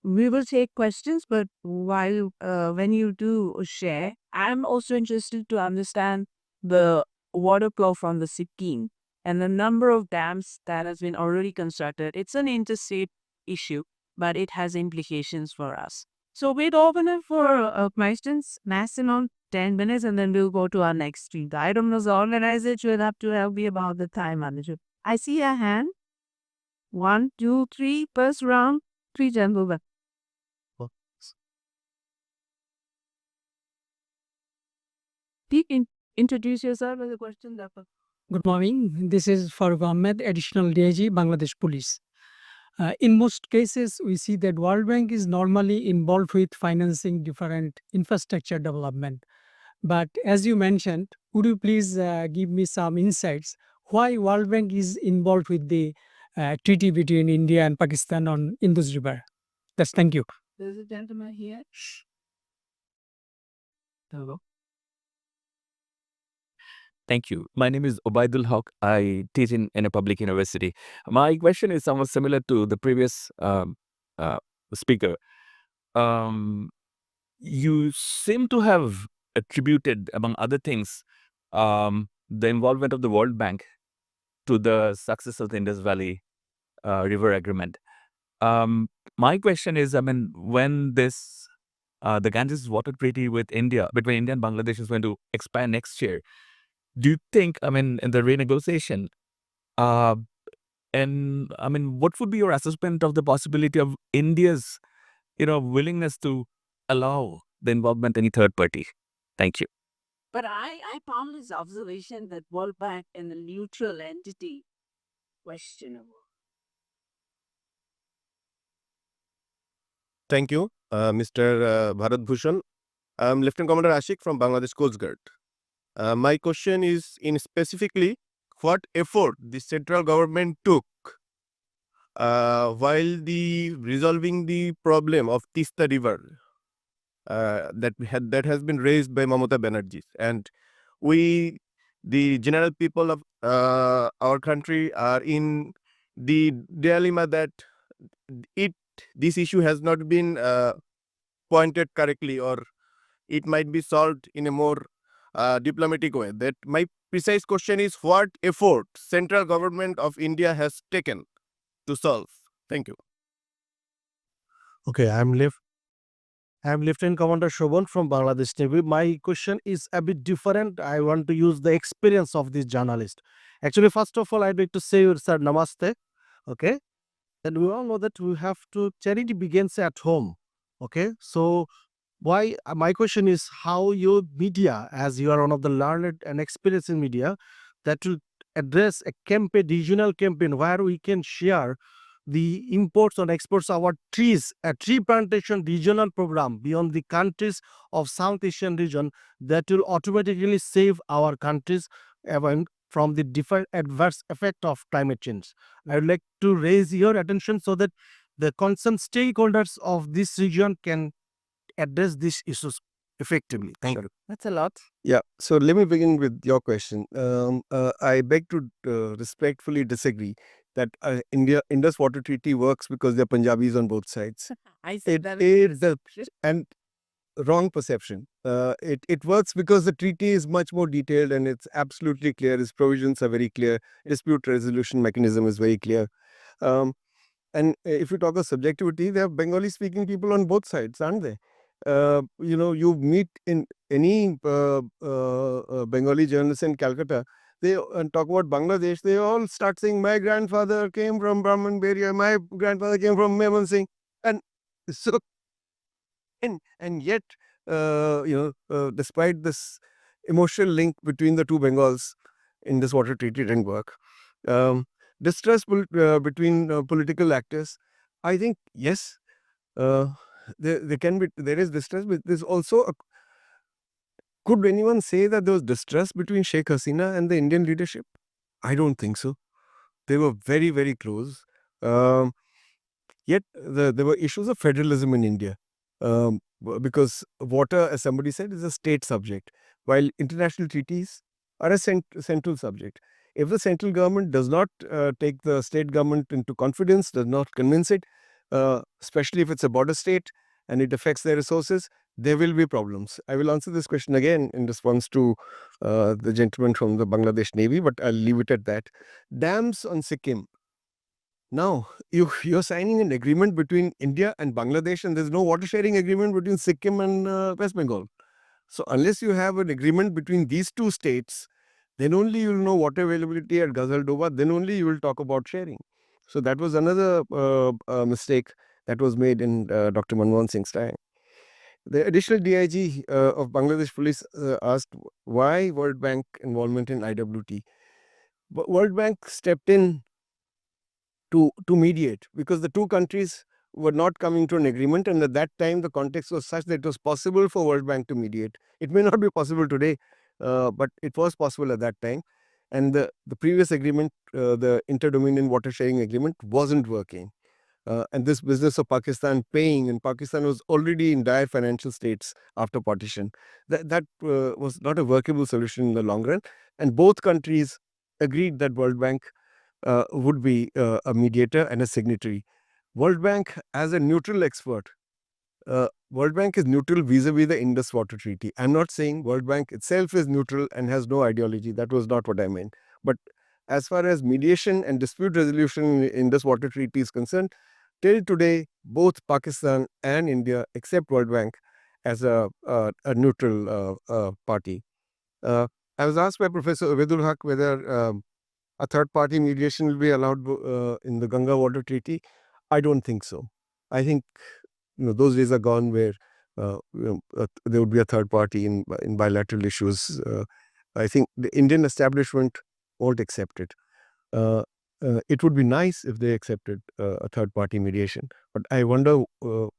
We will take questions, but while when you do share, I'm also interested to understand the water flow from the Sikkim and the number of dams that has been already constructed. It's an interstate issue, but it has implications for us. So we'd open it for questions, maximum 10 minutes, and then we'll go to our next stream. I don't know the organizer will have to help me about the time manager. I see a hand. 1, 2, 3, first round. Please, gentlemen. Introduce yourself with a question. Good morning. This is Farooq Ahmed, Additional DIG, Bangladesh Police. In most cases, we see that World Bank is normally involved with financing different infrastructure development. But as you mentioned, would you please give me some insights why World Bank is involved with the treaty between India and Pakistan on Indus River? Thank you. There's a gentleman here. Hello. Thank you. My name is Obaidul Haq. I teach in a public university. My question is somewhat similar to the previous uh, speaker. You seem to have attributed, among other things, the involvement of the World Bank to the success of the Indus Valley River Agreement. My question is, when this the Ganges Water Treaty with India, between India and Bangladesh, is going to expire next year, do you think, in the renegotiation, uh, what would be your assessment of the possibility of India's, willingness to allow the involvement of any third party? Thank you. But I found this observation that World Bank and the neutral entity questionable. Thank you, Mr. Bharat Bhushan. I'm Lieutenant Commander Ashik from Bangladesh Coast Guard. My question is in specifically what effort the central government took while resolving the problem of Tista River that has been raised by Mamata Banerjee, and we, the general people of our country, are in the dilemma that this issue has not been pointed correctly, or it might be solved in a more diplomatic way. That my precise question is what effort central government of India has taken to solve. Thank you. Okay, I'm Lieutenant Commander Shobhan from Bangladesh Navy. My question is a bit different. I want to use the experience of this journalist. Actually, first of all, I'd like to say, sir, namaste. Okay, and we all know that we have to charity begins at home. Okay, so why my question is how your media, as you are one of the learned and experienced in media, that will address a campaign, regional campaign where we can share the imports and exports of our trees, a tree plantation regional program beyond the countries of South Asian region that will automatically save our countries even from the different adverse effect of climate change. I would like to raise your attention so that the concerned stakeholders of this region can address these issues effectively. Thank you. That's a lot. Yeah, so let me begin with your question. I beg to respectfully disagree that Indus Water Treaty works because there are Punjabis on both sides. I said It that. is and wrong perception. It works because the treaty is much more detailed and it's absolutely clear. Its provisions are very clear. Dispute resolution mechanism is very clear. And if you talk of subjectivity, there are Bengali speaking people on both sides, aren't they? You meet in any Bengali journalist in Calcutta, they talk about Bangladesh, they all start saying, my grandfather came from Brahman Beria, my grandfather came from Memon Singh. And so, and yet, despite this emotional link between the two Bengals in this water treaty didn't work. Distrust between political actors, I think, yes, there is distress, but there's also could anyone say that there was distrust between Sheikh Hasina and the Indian leadership? I don't think so. They were very, very close. Um, Yet there were issues of federalism in India, because water, as somebody said, is a state subject, while international treaties are a central subject. If the central government does not take the state government into confidence, does not convince it, especially if it's a border state and it affects their resources, there will be problems. I will answer this question again in response to the gentleman from the Bangladesh Navy, but I'll leave it at that. Dams on Sikkim. Now, you're signing an agreement between India and Bangladesh, and there's no water sharing agreement between Sikkim and West Bengal. So unless you have an agreement between these two states, then only you'll know water availability at Ghazal Doba, then only you will talk about sharing. So that was another mistake that was made in Dr. Manmohan Singh's time. The additional DIG of Bangladesh Police asked why World Bank involvement in IWT. But World Bank stepped in to mediate because the two countries were not coming to an agreement, and at that time the context was such that it was possible for World Bank to mediate. It may not be possible today, but it was possible at that time. And the previous agreement, the Inter-Dominion Water Sharing Agreement, wasn't working. And this business of Pakistan paying, and Pakistan was already in dire financial states after partition, that was not a workable solution in the long run. And both countries agreed that World Bank would be a mediator and a signatory. World Bank as a neutral expert. World Bank is neutral vis-a-vis the Indus Water Treaty. I'm not saying World Bank itself is neutral and has no ideology. That was not what I meant. But as far as mediation and dispute resolution in the Indus Water Treaty is concerned, till today, both Pakistan and India accept World Bank as a neutral party. I was asked by Professor Ubaidul Haq whether a third party mediation will be allowed in the Ganga Water Treaty. I don't think so. I think those days are gone where there would be a third party in bilateral issues. I think the Indian establishment won't accept it. It would be nice if they accepted a third party mediation, but I wonder who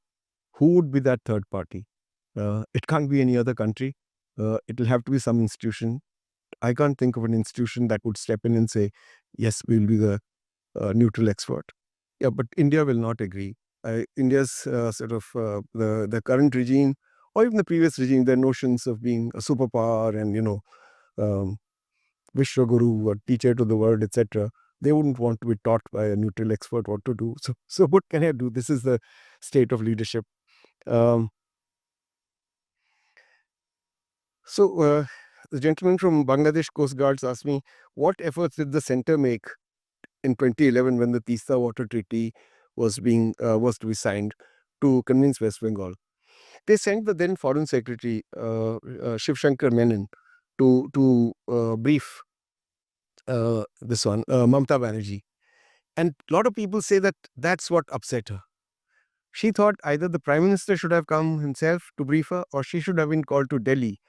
would be that third party. It can't be any other country. It will have to be some institution. I can't think of an institution that would step in and say, yes, we'll be the neutral expert. Yeah, but India will not agree. India's sort of the current regime, or even the previous regime, their notions of being a superpower and, Vishwaguru or teacher to the world, etc. They wouldn't want to be taught by a neutral expert what to do. So what can I do? This is the state of leadership. Um, so the gentleman from Bangladesh Coast Guards asked me, what efforts did the center make in 2011 when the Tista Water Treaty was to be signed to convince West Bengal? They sent the then Foreign Secretary Shiv Shankar Menon to brief Mamata Banerjee. And a lot of people say that that's what upset her. She thought either the Prime Minister should have come himself to brief her, or she should have been called to Delhi,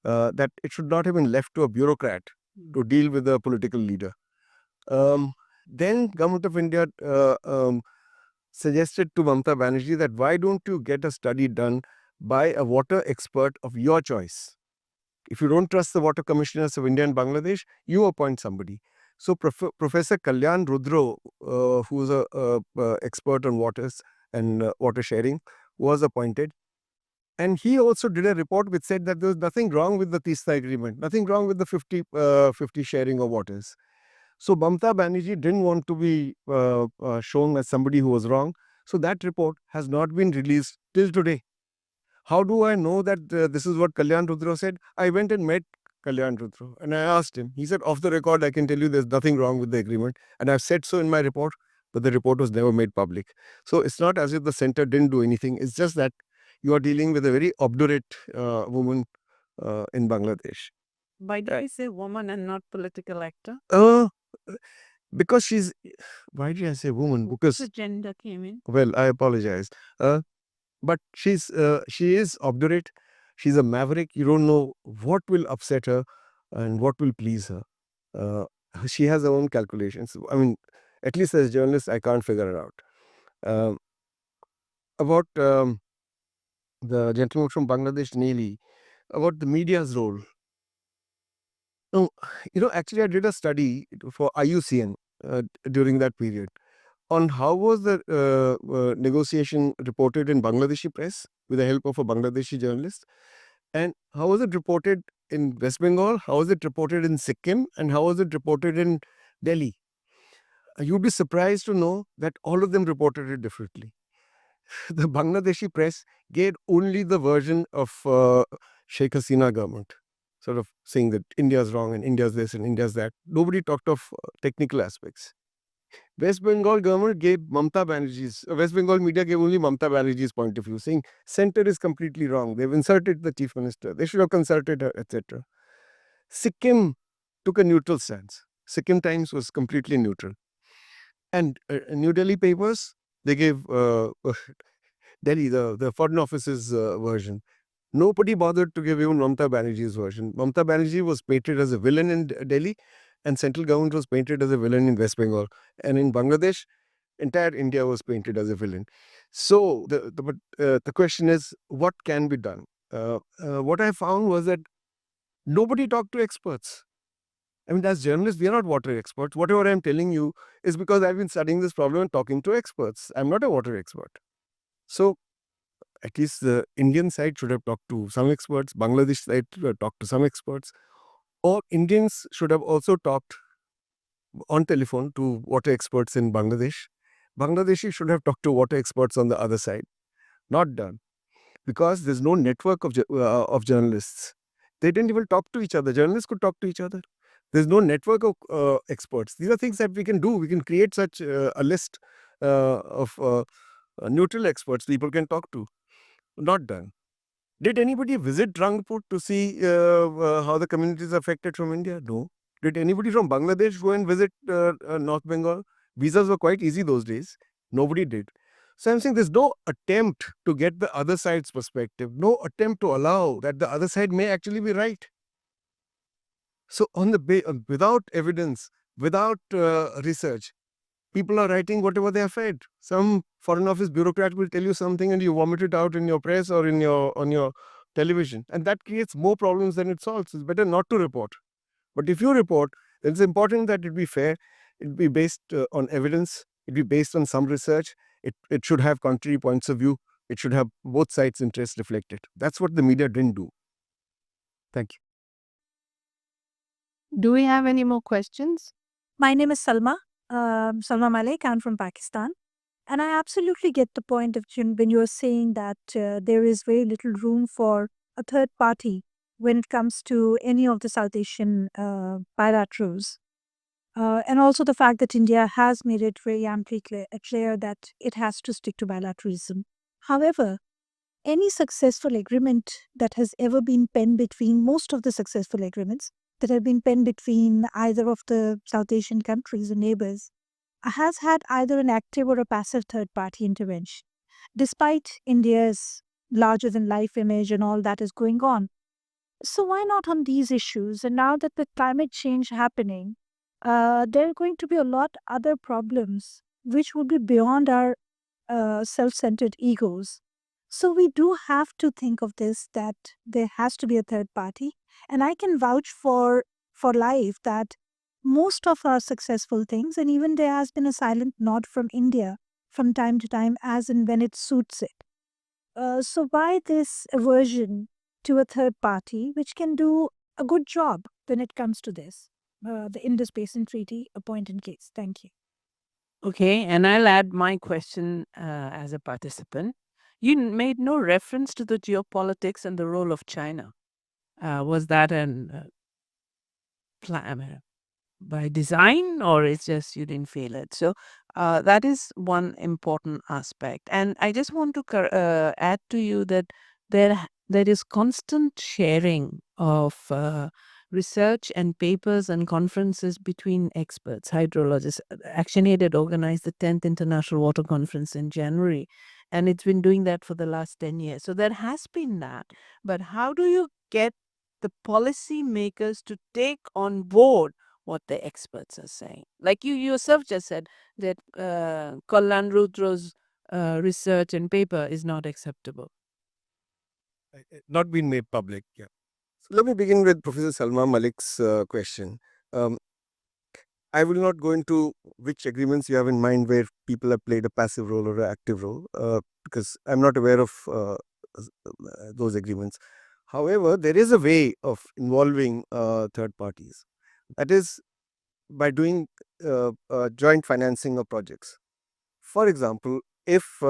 that it should not have been left to a bureaucrat to deal with a political leader. Then Government of India suggested to Mamata Banerjee that why don't you get a study done by a water expert of your choice? If you don't trust the water commissioners of India and Bangladesh, you appoint somebody. So Professor Kalyan Rudro, who is a expert on waters and water sharing, was appointed. And he also did a report which said that there was nothing wrong with the Tista agreement, nothing wrong with the 50 sharing of waters. So Mamata Banerjee didn't want to be shown as somebody who was wrong. So that report has not been released till today. How do I know that this is what Kalyan Rudra said? I went and met Kalyan Rudra and I asked him. He said, off the record, I can tell you there's nothing wrong with the agreement. And I've said so in my report, but the report was never made public. So it's not as if the center didn't do anything. It's just that you are dealing with a very obdurate woman in Bangladesh. Why did I say woman and not political actor? Because she's, why did I say woman? Because the gender came in. Well, I apologize. But she is obdurate. She's a maverick. You don't know what will upset her and what will please her. She has her own calculations. I mean, at least as a journalist, I can't figure it out. About the gentleman from Bangladesh, Neeli, about the media's role. No, actually, I did a study for IUCN during that period on how was the negotiation reported in Bangladeshi press with the help of a Bangladeshi journalist, and how was it reported in West Bengal, how was it reported in Sikkim, and how was it reported in Delhi. You'd be surprised to know that all of them reported it differently. The Bangladeshi press gave only the version of Sheikh Hasina government, sort of saying that India's wrong and India's this and India's that. Nobody talked of technical aspects. West Bengal government gave Mamata Banerjee's, West Bengal media gave only Mamata Banerjee's point of view, saying center is completely wrong. They've insulted the chief minister. They should have consulted her, etc. Sikkim took a neutral stance. Sikkim Times was completely neutral. And New Delhi papers, they gave Delhi, the Foreign Office's version. Nobody bothered to give even Mamata Banerjee's version. Mamata Banerjee was painted as a villain in Delhi, and central government was painted as a villain in West Bengal. And in Bangladesh, entire India was painted as a villain. So the question is, what can be done? What I found was that nobody talked to experts. I mean, as journalists, we are not water experts. Whatever I'm telling you is because I've been studying this problem and talking to experts. I'm not a water expert. So at least the Indian side should have talked to some experts, Bangladesh side should have talked to some experts, or Indians should have also talked on telephone to water experts in Bangladesh. Bangladeshi should have talked to water experts on the other side. Not done, because there's no network of journalists. They didn't even talk to each other. Journalists could talk to each other. There's no network of experts. These are things that we can do. We can create such a list of neutral experts people can talk to. Not done. Did anybody visit Rangpur to see how the community is affected from India? No. Did anybody from Bangladesh go and visit North Bengal? Visas were quite easy those days. Nobody did. So I'm saying there's no attempt to get the other side's perspective, no attempt to allow that the other side may actually be right. So on the without evidence, without research, people are writing whatever they are fed. Some foreign office bureaucrat will tell you something and you vomit it out in your press or in your on your television, and that creates more problems than it solves. It's better not to report. But if you report, then it's important that it be fair, it be based on evidence, it be based on some research. It should have contrary points of view. It should have both sides' interests reflected. That's what the media didn't do. Thank you. Do we have any more questions? My name is Salma Malik. I'm from Pakistan. And I absolutely get the point of when you're saying that there is very little room for a third party when it comes to any of the South Asian bilaterals. And also the fact that India has made it very amply clear that it has to stick to bilateralism. However, any successful agreement that has ever been penned between most of the successful agreements that have been penned between either of the South Asian countries or neighbors has had either an active or a passive third party intervention, despite India's larger than life image and all that is going on. So, why not on these issues? And now that with climate change happening, there are going to be a lot other problems which would be beyond our self-centered egos. So we do have to think of this that there has to be a third party, and I can vouch for life that most of our successful things, and even there has been a silent nod from India from time to time, as and when it suits it. So why this aversion to a third party which can do a good job when it comes to this? The Indus Basin Treaty, a point in case. Thank you. Okay, and I'll add my question as a participant. You made no reference to the geopolitics and the role of China. Was that an plan by design, or it's just you didn't feel it? So that is one important aspect. And I just want to add to you that there is constant sharing of research and papers and conferences between experts, hydrologists. ActionAid had organized the 10th International Water Conference in January, and it's been doing that for the last 10 years. So there has been that. But how do you get the policy makers to take on board what the experts are saying? Like you yourself just said that Kallan Rudra's research and paper is not acceptable. Not been made public. Yeah. So let me begin with Professor Salma Malik's question. Um, I will not go into which agreements you have in mind where people have played a passive role or an active role, because I'm not aware of those agreements. However, there is a way of involving third parties. That is by doing joint financing of projects. For example, if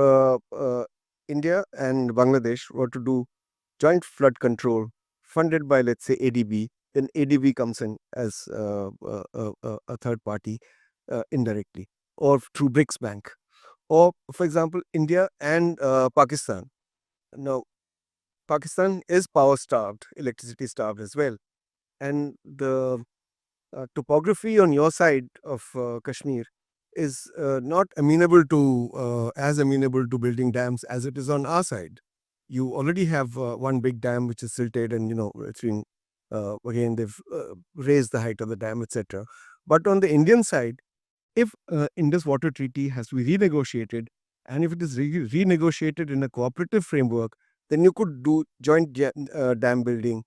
India and Bangladesh were to do joint flood control funded by, let's say, ADB, then ADB comes in as a third party indirectly, or through BRICS Bank. Or, for example, India and Pakistan. Now, Pakistan is power starved, electricity starved as well. And the topography on your side of Kashmir is not amenable to as amenable to building dams as it is on our side. You already have one big dam which is silted, and it's been again they've raised the height of the dam, etc. But on the Indian side, if Indus Water Treaty has to be renegotiated, and if it is renegotiated in a cooperative framework, then you could do joint dam building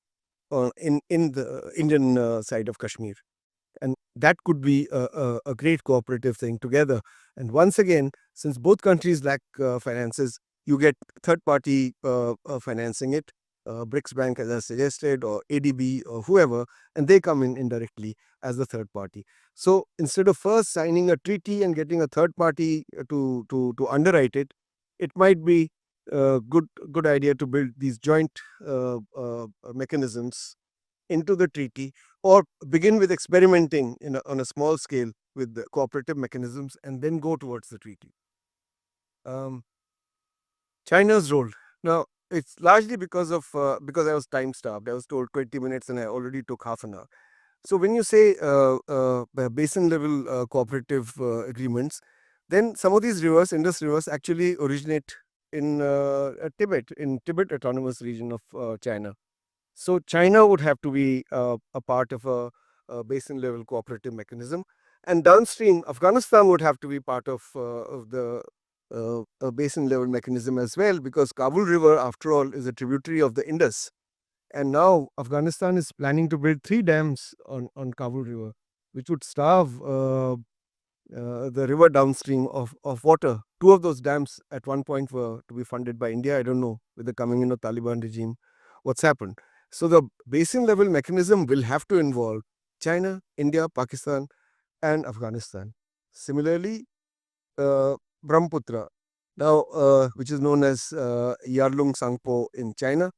in the Indian side of Kashmir, and that could be a great cooperative thing together. And once again, since both countries lack finances, you get third party financing it, BRICS Bank, as I suggested, or ADB, or whoever, and they come in indirectly as the third party. So instead of first signing a treaty and getting a third party to underwrite it, it might be a good idea to build these joint mechanisms into the treaty, or begin with experimenting on a small scale with the cooperative mechanisms, and then go towards the treaty. Um, China's role. Now, it's largely because I was time starved. I was told 20 minutes and I already took half an hour. So when you say basin level cooperative agreements, then some of these rivers, Indus rivers, actually originate in Tibet Autonomous Region of China. So China would have to be a part of a basin level cooperative mechanism, and downstream Afghanistan would have to be part of the a basin level mechanism as well, because Kabul River, after all, is a tributary of the Indus. And now Afghanistan is planning to build 3 dams on Kabul River, which would starve the river downstream of water. 2 of those dams at one point were to be funded by India. I don't know, with the coming in of Taliban regime, what's happened. So the basin level mechanism will have to involve China, India, Pakistan, and Afghanistan. Similarly, Brahmaputra, now which is known as Yarlung Sangpo in China.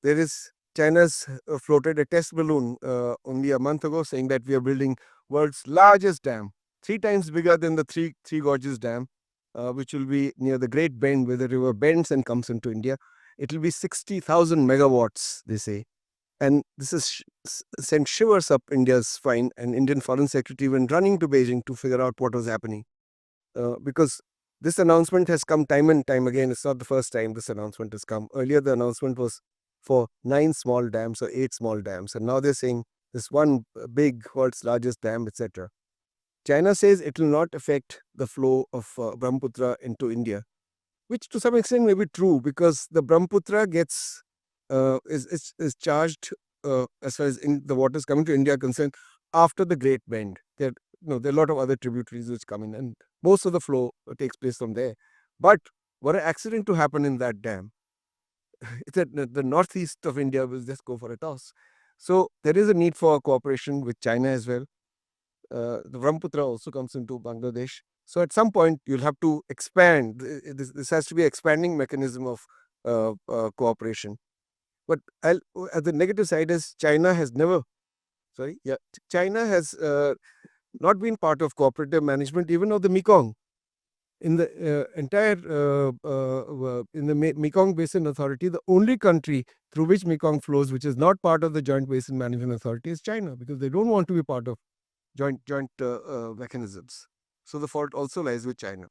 There is China's floated a test balloon only a month ago, saying that we are building world's largest dam, 3 times bigger than the Three Gorges Dam, which will be near the Great Bend, where the river bends and comes into India. It will be 60,000 megawatts, they say. And this has sent shivers up India's spine, and Indian Foreign Secretary went running to Beijing to figure out what was happening. Because this announcement has come time and time again. It's not the first time this announcement has come. Earlier, the announcement was for 9 small dams or 8 small dams, and now they're saying this one big, world's largest dam, etc. China says it will not affect the flow of Brahmaputra into India, which to some extent may be true, because the Brahmaputra gets is charged as far as the waters coming to India are concerned after the Great Bend. There are a lot of other tributaries which come in, and most of the flow takes place from there. But were an accident to happen in that dam, the northeast of India will just go for a toss. So there is a need for cooperation with China as well. The Brahmaputra also comes into Bangladesh. So at some point you'll have to expand. This has to be an expanding mechanism of cooperation. But the negative side is China has never, China has not been part of cooperative management even of the Mekong. In the entire in the Mekong Basin Authority, the only country through which Mekong flows, which is not part of the Joint Basin Management Authority, is China, because they don't want to be part of joint mechanisms. So the fault also lies with China.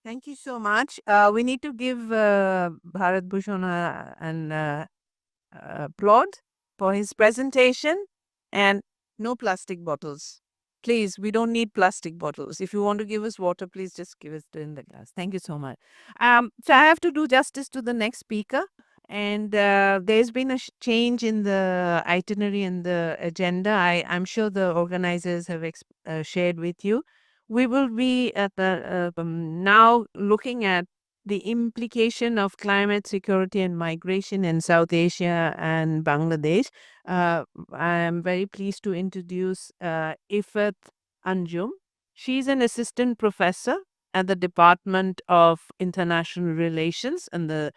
Thank you so much. We need to give Bharat Bhushan an applaud for his presentation, and no plastic bottles. Please, we don't need plastic bottles. If you want to give us water, please just give us in the glass. Thank you so much. So I have to do justice to the next speaker. And there's been a change in the itinerary and the agenda. I'm sure the organizers have shared with you. We will be at now looking at the implication of climate security and migration in South Asia and Bangladesh. I am very pleased to introduce Ifat Anjum. She's an assistant professor at the Department of International Relations and the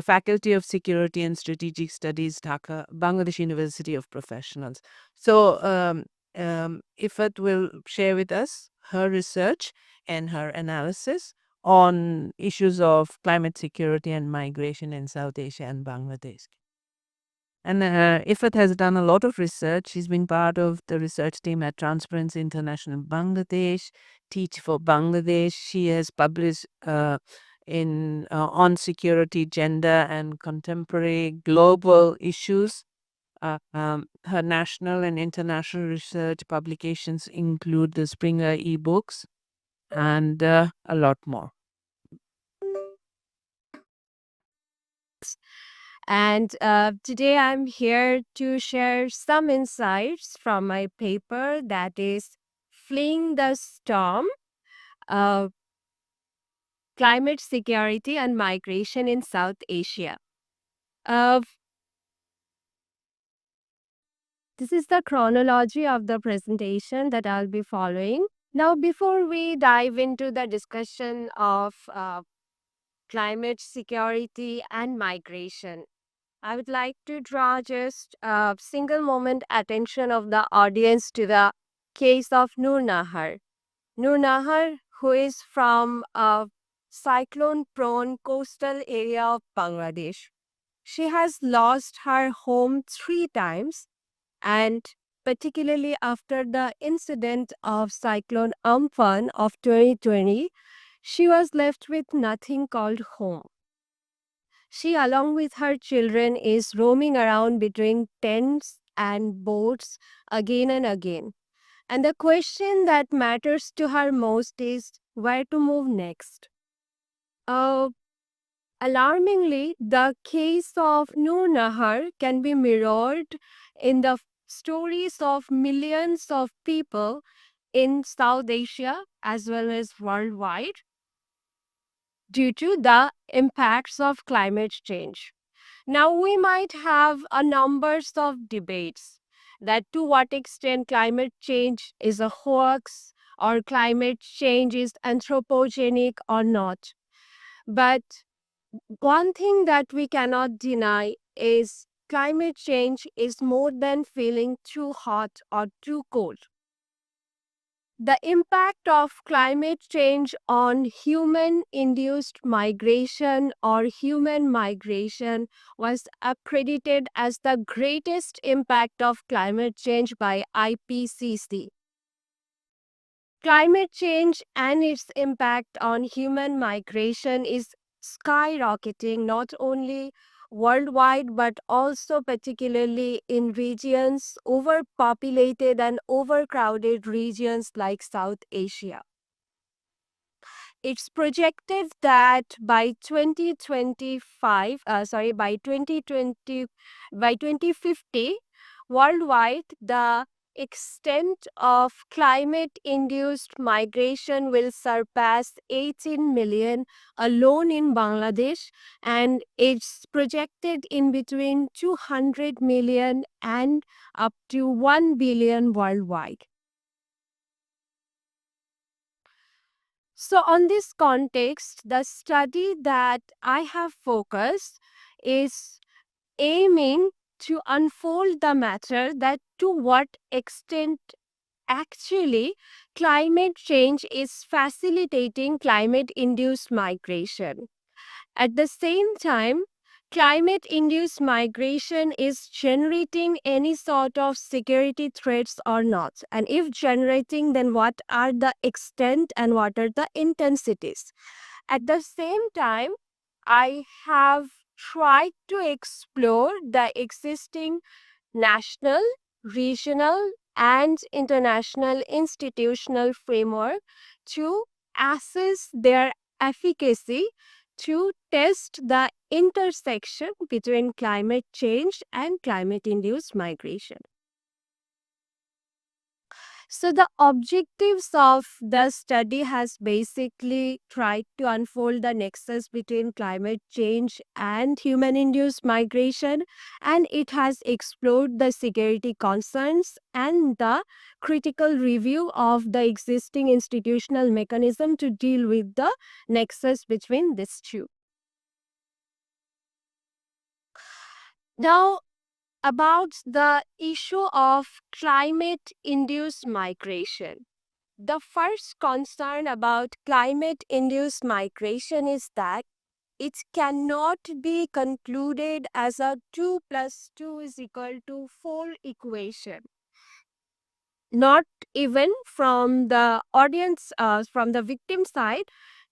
Faculty of Security and Strategic Studies, Dhaka, Bangladesh University of Professionals. So, Ifat will share with us her research and her analysis on issues of climate security and migration in South Asia and Bangladesh. And Ifat has done a lot of research. She's been part of the research team at Transparency International Bangladesh, Teach for Bangladesh. She has published on security, gender, and contemporary global issues. Her national and international research publications include the Springer ebooks and a lot more. And today I'm here to share some insights from my paper that is Fleeing the Storm, uh, Climate Security and Migration in South Asia. This is the chronology of the presentation that I'll be following. Now, before we dive into the discussion of climate security and migration, I would like to draw just a single moment attention of the audience to the case of Noor Nahar. Noor Nahar, who is from a cyclone-prone coastal area of Bangladesh. She has lost her home 3 times, and particularly after the incident of Cyclone Amphan of 2020, she was left with nothing called home. She, along with her children, is roaming around between tents and boats again and again. And the question that matters to her most is where to move next. Alarmingly, the case of Noor Nahar can be mirrored in the stories of millions of people in South Asia as well as worldwide due to the impacts of climate change. Now, we might have a numbers of debates that to what extent climate change is a hoax or climate change is anthropogenic or not. But one thing that we cannot deny is climate change is more than feeling too hot or too cold. The impact of climate change on human induced migration or human migration was accredited as the greatest impact of climate change by IPCC. Climate change and its impact on human migration is skyrocketing not only worldwide but also particularly in regions, overpopulated and overcrowded regions like South Asia. It's projected that by 2025, by 2050, worldwide, the extent of climate induced migration will surpass 18 million alone in Bangladesh, and it's projected in between 200 million and up to 1 billion worldwide. So, on this context, the study that I have focused is aiming to unfold the matter that to what extent actually climate change is facilitating climate induced migration. At the same time, climate induced migration is generating any sort of security threats or not. And if generating, then what are the extent and what are the intensities? At the same time, I have tried to explore the existing national, regional, and international institutional framework to assess their efficacy to test the intersection between climate change and climate induced migration. So the objectives of the study has basically tried to unfold the nexus between climate change and human induced migration, and it has explored the security concerns and the critical review of the existing institutional mechanism to deal with the nexus between these two. Now, about the issue of climate induced migration. The first concern about climate induced migration is that it cannot be concluded as a 2 plus 2 is equal to 4 equation. Not even from the audience, from the victim side,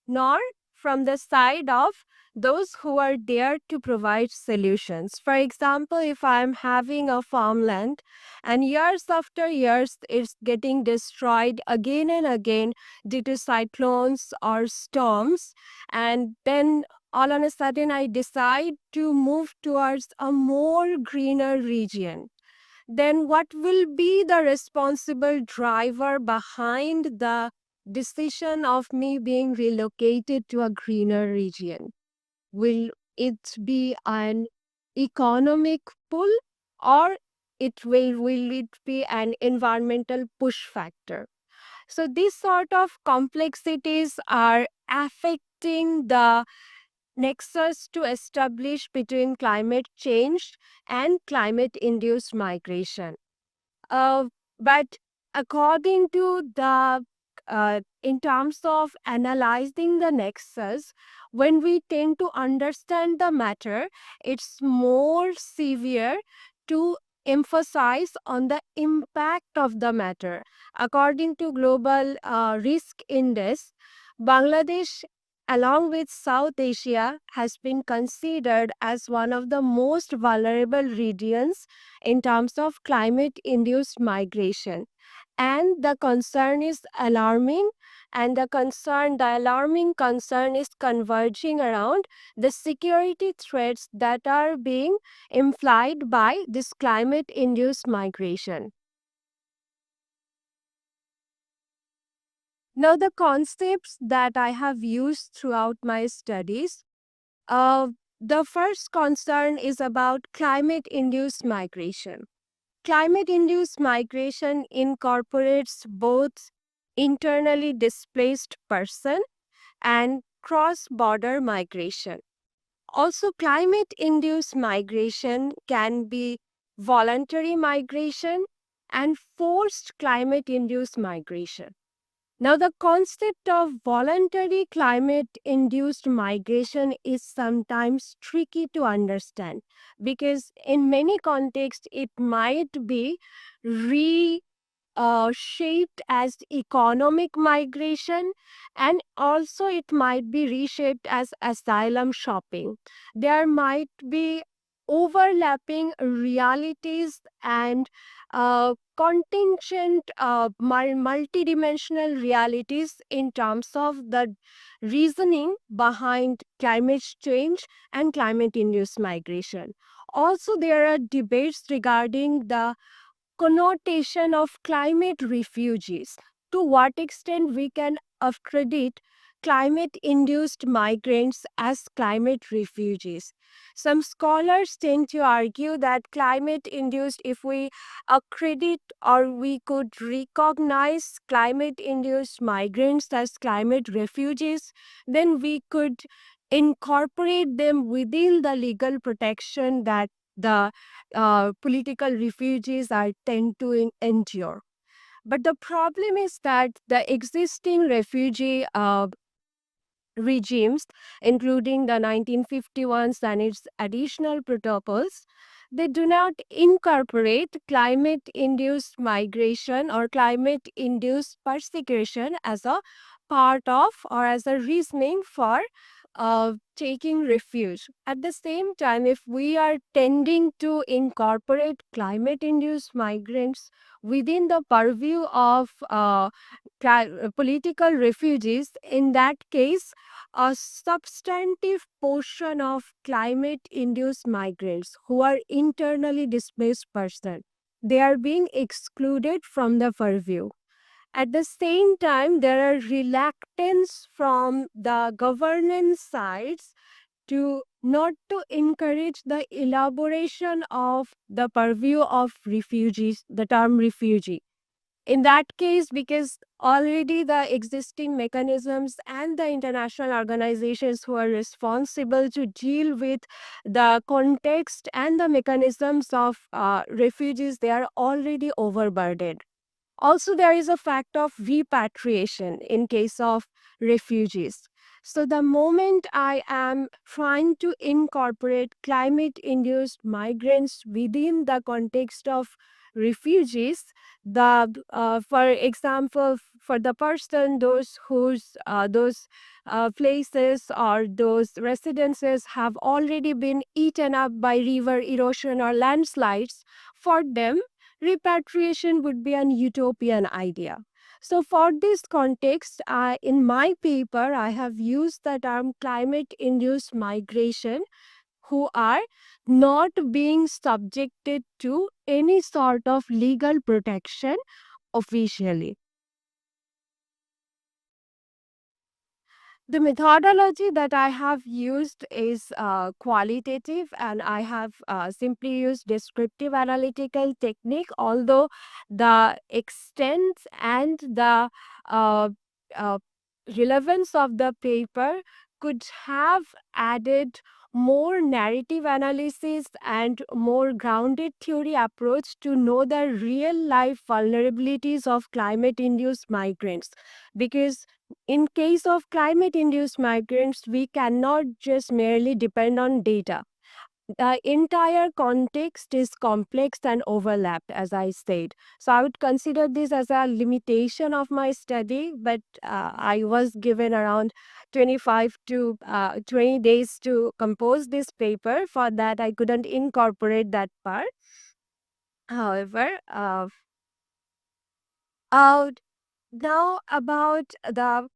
nor from the side of those who are there to provide solutions. For example, if I'm having a farmland and years after years it's getting destroyed again and again due to cyclones or storms, and then all on a sudden I decide to move towards a more greener region, then what will be the responsible driver behind the decision of me being relocated to a greener region? Will it be an economic pull, or will it be an environmental push factor? So these sort of complexities are affecting the nexus to establish between climate change and climate induced migration. Uh, but according to in terms of analyzing the nexus, when we tend to understand the matter, it's more severe to emphasize on the impact of the matter. According to Global Risk Index, Bangladesh, along with South Asia, has been considered as one of the most vulnerable regions in terms of climate induced migration. And the concern is alarming, and the alarming concern is converging around the security threats that are being implied by this climate induced migration. Now, the concepts that I have used throughout my studies, uh, the first concern is about climate induced migration. Climate induced migration incorporates both internally displaced person and cross border migration. Also, climate induced migration can be voluntary migration and forced climate induced migration. Now, the concept of voluntary climate induced migration is sometimes tricky to understand because, in many contexts, it might be shaped as economic migration, and also it might be reshaped as asylum shopping. There might be overlapping realities and contingent multidimensional realities in terms of the reasoning behind climate change and climate induced migration. Also, there are debates regarding the connotation of climate refugees. To what extent we can accredit climate induced migrants as climate refugees. Some scholars tend to argue that climate induced, if we accredit or we could recognize climate induced migrants as climate refugees, then we could incorporate them within the legal protection that the political refugees are tend to endure. But the problem is that the existing refugee regimes, including the 1951s and its additional protocols, they do not incorporate climate induced migration or climate induced persecution as a part of or as a reasoning for taking refuge. At the same time, if we are tending to incorporate climate induced migrants within the purview of political refugees, in that case, a substantive portion of climate induced migrants who are internally displaced person, they are being excluded from the purview. At the same time, there are reluctance from the governance sides to not to encourage the elaboration of the purview of refugees, the term refugee. In that case, because already the existing mechanisms and the international organizations who are responsible to deal with the context and the mechanisms of refugees, they are already overburdened. Also, there is a fact of repatriation in case of refugees. So the moment I am trying to incorporate climate induced migrants within the context of refugees, for example, for the person those whose those places or those residences have already been eaten up by river erosion or landslides, for them repatriation would be an utopian idea. So, for this context, in my paper, I have used the term climate induced migration, who are not being subjected to any sort of legal protection officially. The methodology that I have used is qualitative, and I have simply used descriptive analytical technique, although the extent and the uh, uh, relevance of the paper could have added more narrative analysis and more grounded theory approach to know the real life vulnerabilities of climate induced migrants, because in case of climate induced migrants, we cannot just merely depend on data. The entire context is complex and overlapped, as I said. So I would consider this as a limitation of my study, but I was given around 25 to 20 days to compose this paper. For that, I couldn't incorporate that part. However, uh, now about the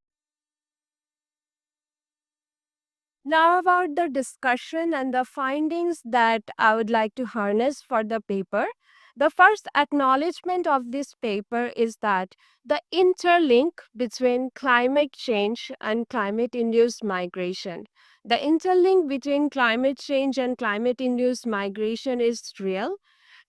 Now, about the discussion and the findings that I would like to harness for the paper. The first acknowledgement of this paper is that the interlink between climate change and climate induced migration. The interlink between climate change and climate induced migration is real.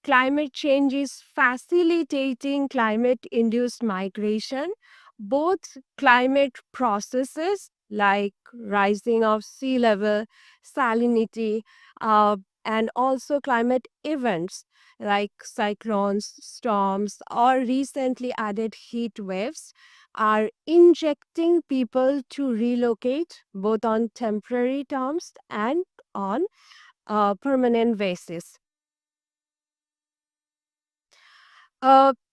Climate change is facilitating climate induced migration. Both climate processes like rising of sea level, salinity, and also climate events like cyclones, storms, or recently added heat waves are injecting people to relocate both on temporary terms and on a permanent basis.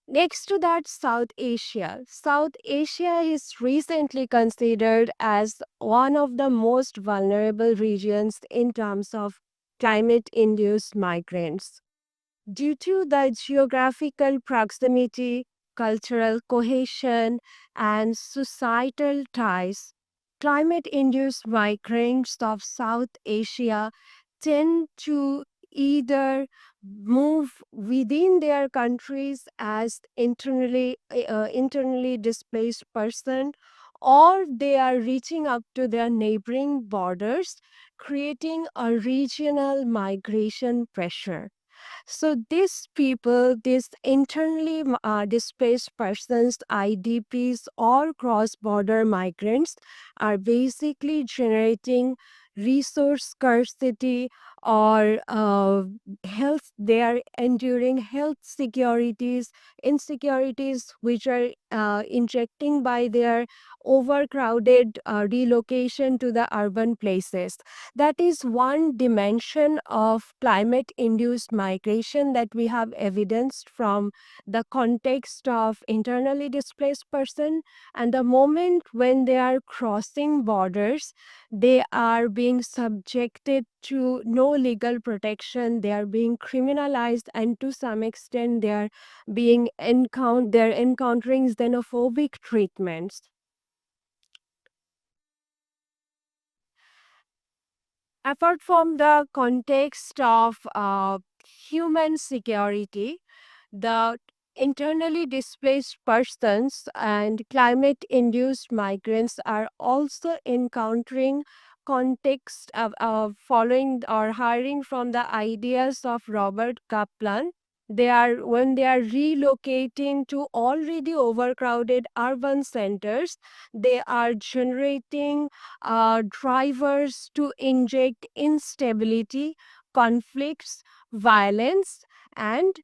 Next to that, South Asia. South Asia is recently considered as one of the most vulnerable regions in terms of climate induced migrants. Due to the geographical proximity, cultural cohesion, and societal ties, climate induced migrants of South Asia tend to either move within their countries as internally displaced person, or they are reaching up to their neighboring borders, creating a regional migration pressure. So these people, these internally displaced persons, IDPs or cross-border migrants, are basically generating resource scarcity or health. They are enduring health securities, insecurities, which are injecting by their overcrowded relocation to the urban places. That is one dimension of climate induced migration that we have evidenced from the context of internally displaced person. And the moment when they are crossing borders, they are being subjected to no legal protection, they are being criminalized, and to some extent they are they're encountering xenophobic treatments. Apart from the context of human security, the internally displaced persons and climate induced migrants are also encountering context of following or hiring from the ideas of Robert Kaplan. When they are relocating to already overcrowded urban centers, they are generating drivers to inject instability, conflicts, violence, and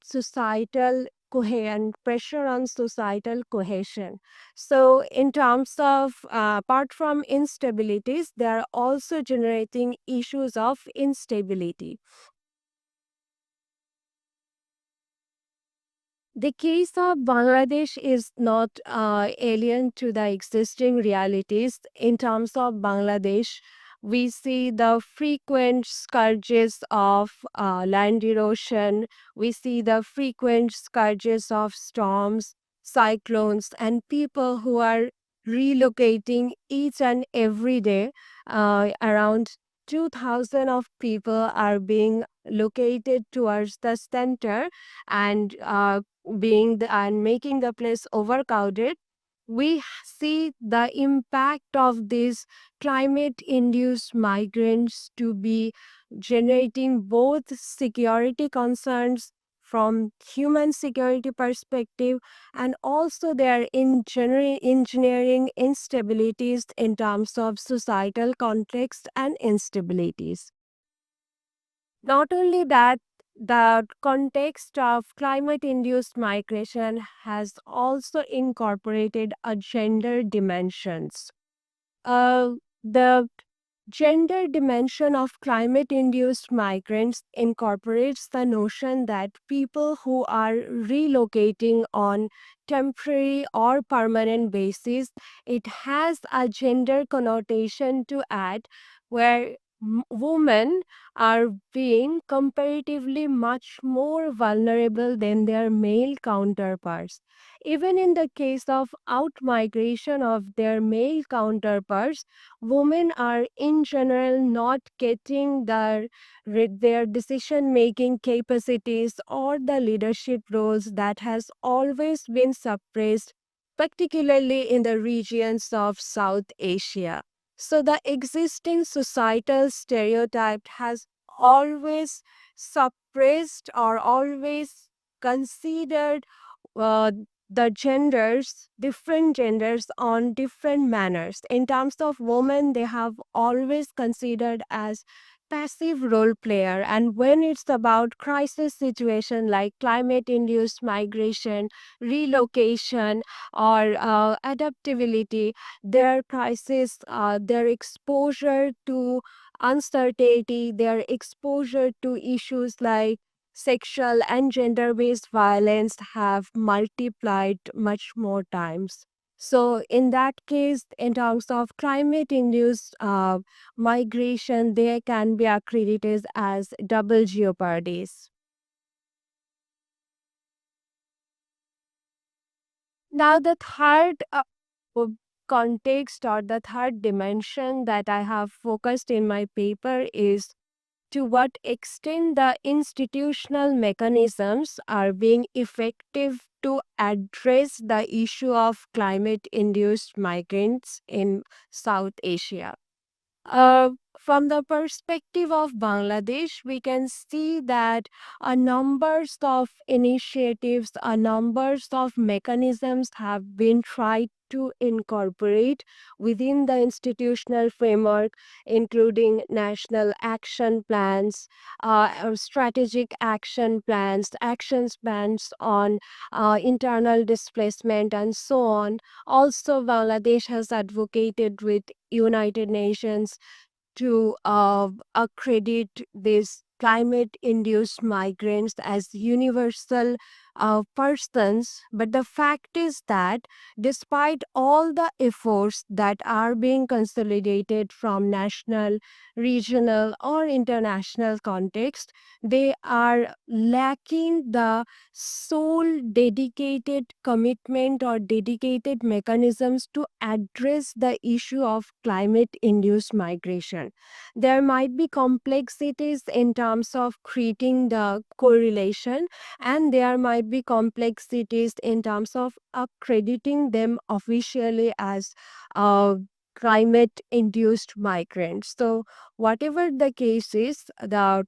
societal and pressure on societal cohesion. So, in terms of apart from instabilities, they are also generating issues of instability. The case of Bangladesh is not alien to the existing realities. In terms of Bangladesh, we see the frequent scourges of land erosion, we see the frequent scourges of storms, cyclones, and people who are relocating each and every day. Around 2,000 of people are being located towards the center and and making the place overcrowded. We see the impact of these climate induced migrants to be generating both security concerns from human security perspective, and also their engineering instabilities in terms of societal context and instabilities. Not only that, the context of climate induced migration has also incorporated a gender dimensions. The gender dimension of climate induced migrants incorporates the notion that people who are relocating on temporary or permanent basis, it has a gender connotation to add, where women are being comparatively much more vulnerable than their male counterparts. Even in the case of outmigration of their male counterparts, women are in general not getting their decision making capacities or the leadership roles that has always been suppressed, particularly in the regions of South Asia. So the existing societal stereotype has always suppressed or always considered uh, the genders, different genders on different manners. In terms of women, they have always considered as passive role player, and when it's about crisis situation like climate induced migration, relocation, or adaptability, their crisis, their exposure to uncertainty, their exposure to issues like sexual and gender based violence have multiplied much more times. So, in that case, in terms of climate induced migration, they can be accredited as double jeopardies. Now, the third context or the third dimension that I have focused in my paper is to what extent the institutional mechanisms are being effective to address the issue of climate induced migrants in South Asia. Uh, from the perspective of Bangladesh, we can see that a numbers of initiatives, a numbers of mechanisms have been tried to incorporate within the institutional framework, including national action plans, strategic action plans on internal displacement, and so on. Also, Bangladesh has advocated with United Nations to accredit these climate induced migrants as universal persons. But the fact is that despite all the efforts that are being consolidated from national, regional, or international context, they are lacking the sole dedicated commitment or dedicated mechanisms to address the issue of climate induced migration. There might be complexities in terms of creating the correlation, and there might be complexities in terms of accrediting them officially as climate induced migrants. So, whatever the case is, the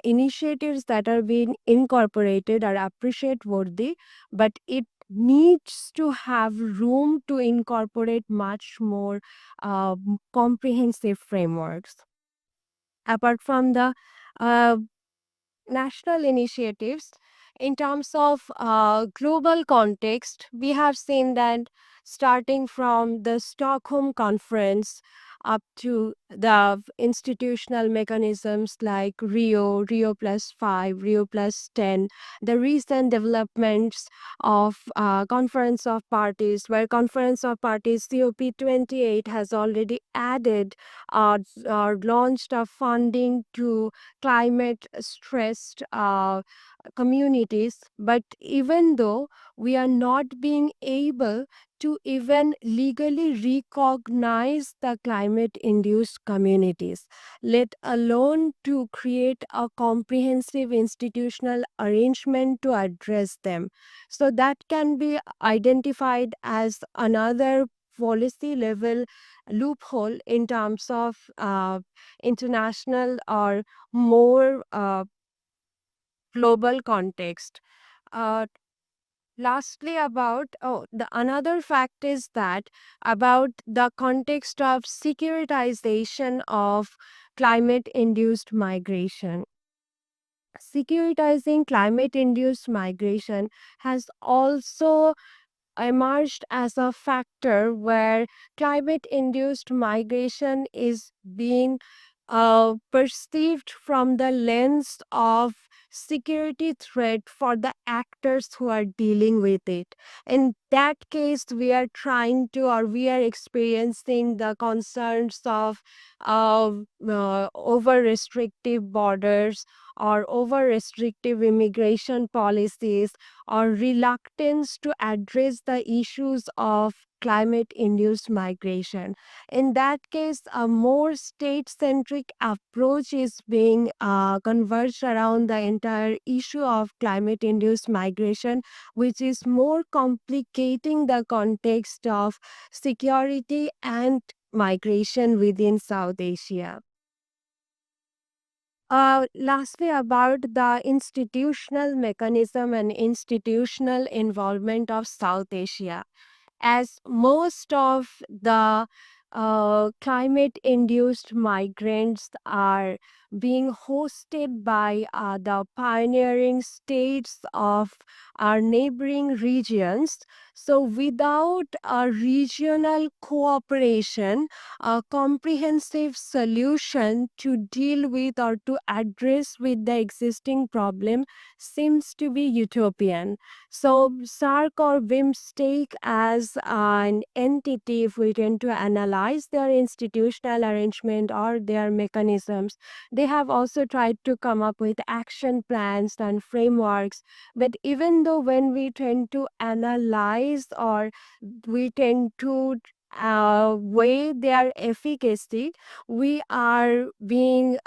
initiatives that are being incorporated are appreciate worthy, but it needs to have room to incorporate much more comprehensive frameworks. Apart from the uh, national initiatives, In terms of global context, we have seen that starting from the Stockholm Conference up to the institutional mechanisms like Rio plus 5, Rio plus 10, the recent developments of Conference of Parties, where Conference of Parties COP28 has already added or launched a funding to climate stressed communities. But even though we are not being able to even legally recognize the climate induced communities, let alone to create a comprehensive institutional arrangement to address them. So that can be identified as another policy level loophole in terms of international or more global context. Uh, Lastly, about the another fact is that about the context of securitization of climate induced migration. Securitizing climate induced migration has also emerged as a factor where climate induced migration is being perceived from the lens of security threat for the actors who are dealing with it. In that case, we are trying to, or we are experiencing the concerns of over restrictive borders or over restrictive immigration policies or reluctance to address the issues of climate induced migration. In that case, a more state centric approach is being converged around the entire issue of climate induced migration, which is more complicating the context of security and migration within South Asia. Lastly, about the institutional mechanism and institutional involvement of South Asia, as most of the climate induced migrants are being hosted by the pioneering states of our neighboring regions. So, without a regional cooperation, a comprehensive solution to deal with or to address with the existing problem seems to be utopian. So, SARC or BIMSTEC as an entity, if we tend to analyze their institutional arrangement or their mechanisms, they have also tried to come up with action plans and frameworks. But even though when we tend to analyze or we tend to weigh their efficacy, we are being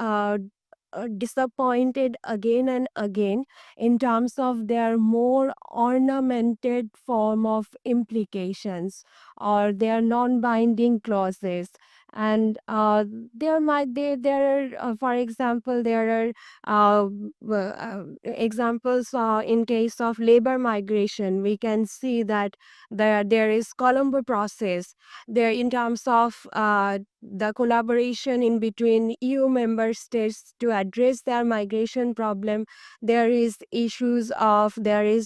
disappointed again and again in terms of their more ornamented form of implications or their non-binding clauses. And there are, for example, there are examples in case of labor migration. We can see that there is Colombo process there in terms of the collaboration in between EU member states to address their migration problem. There is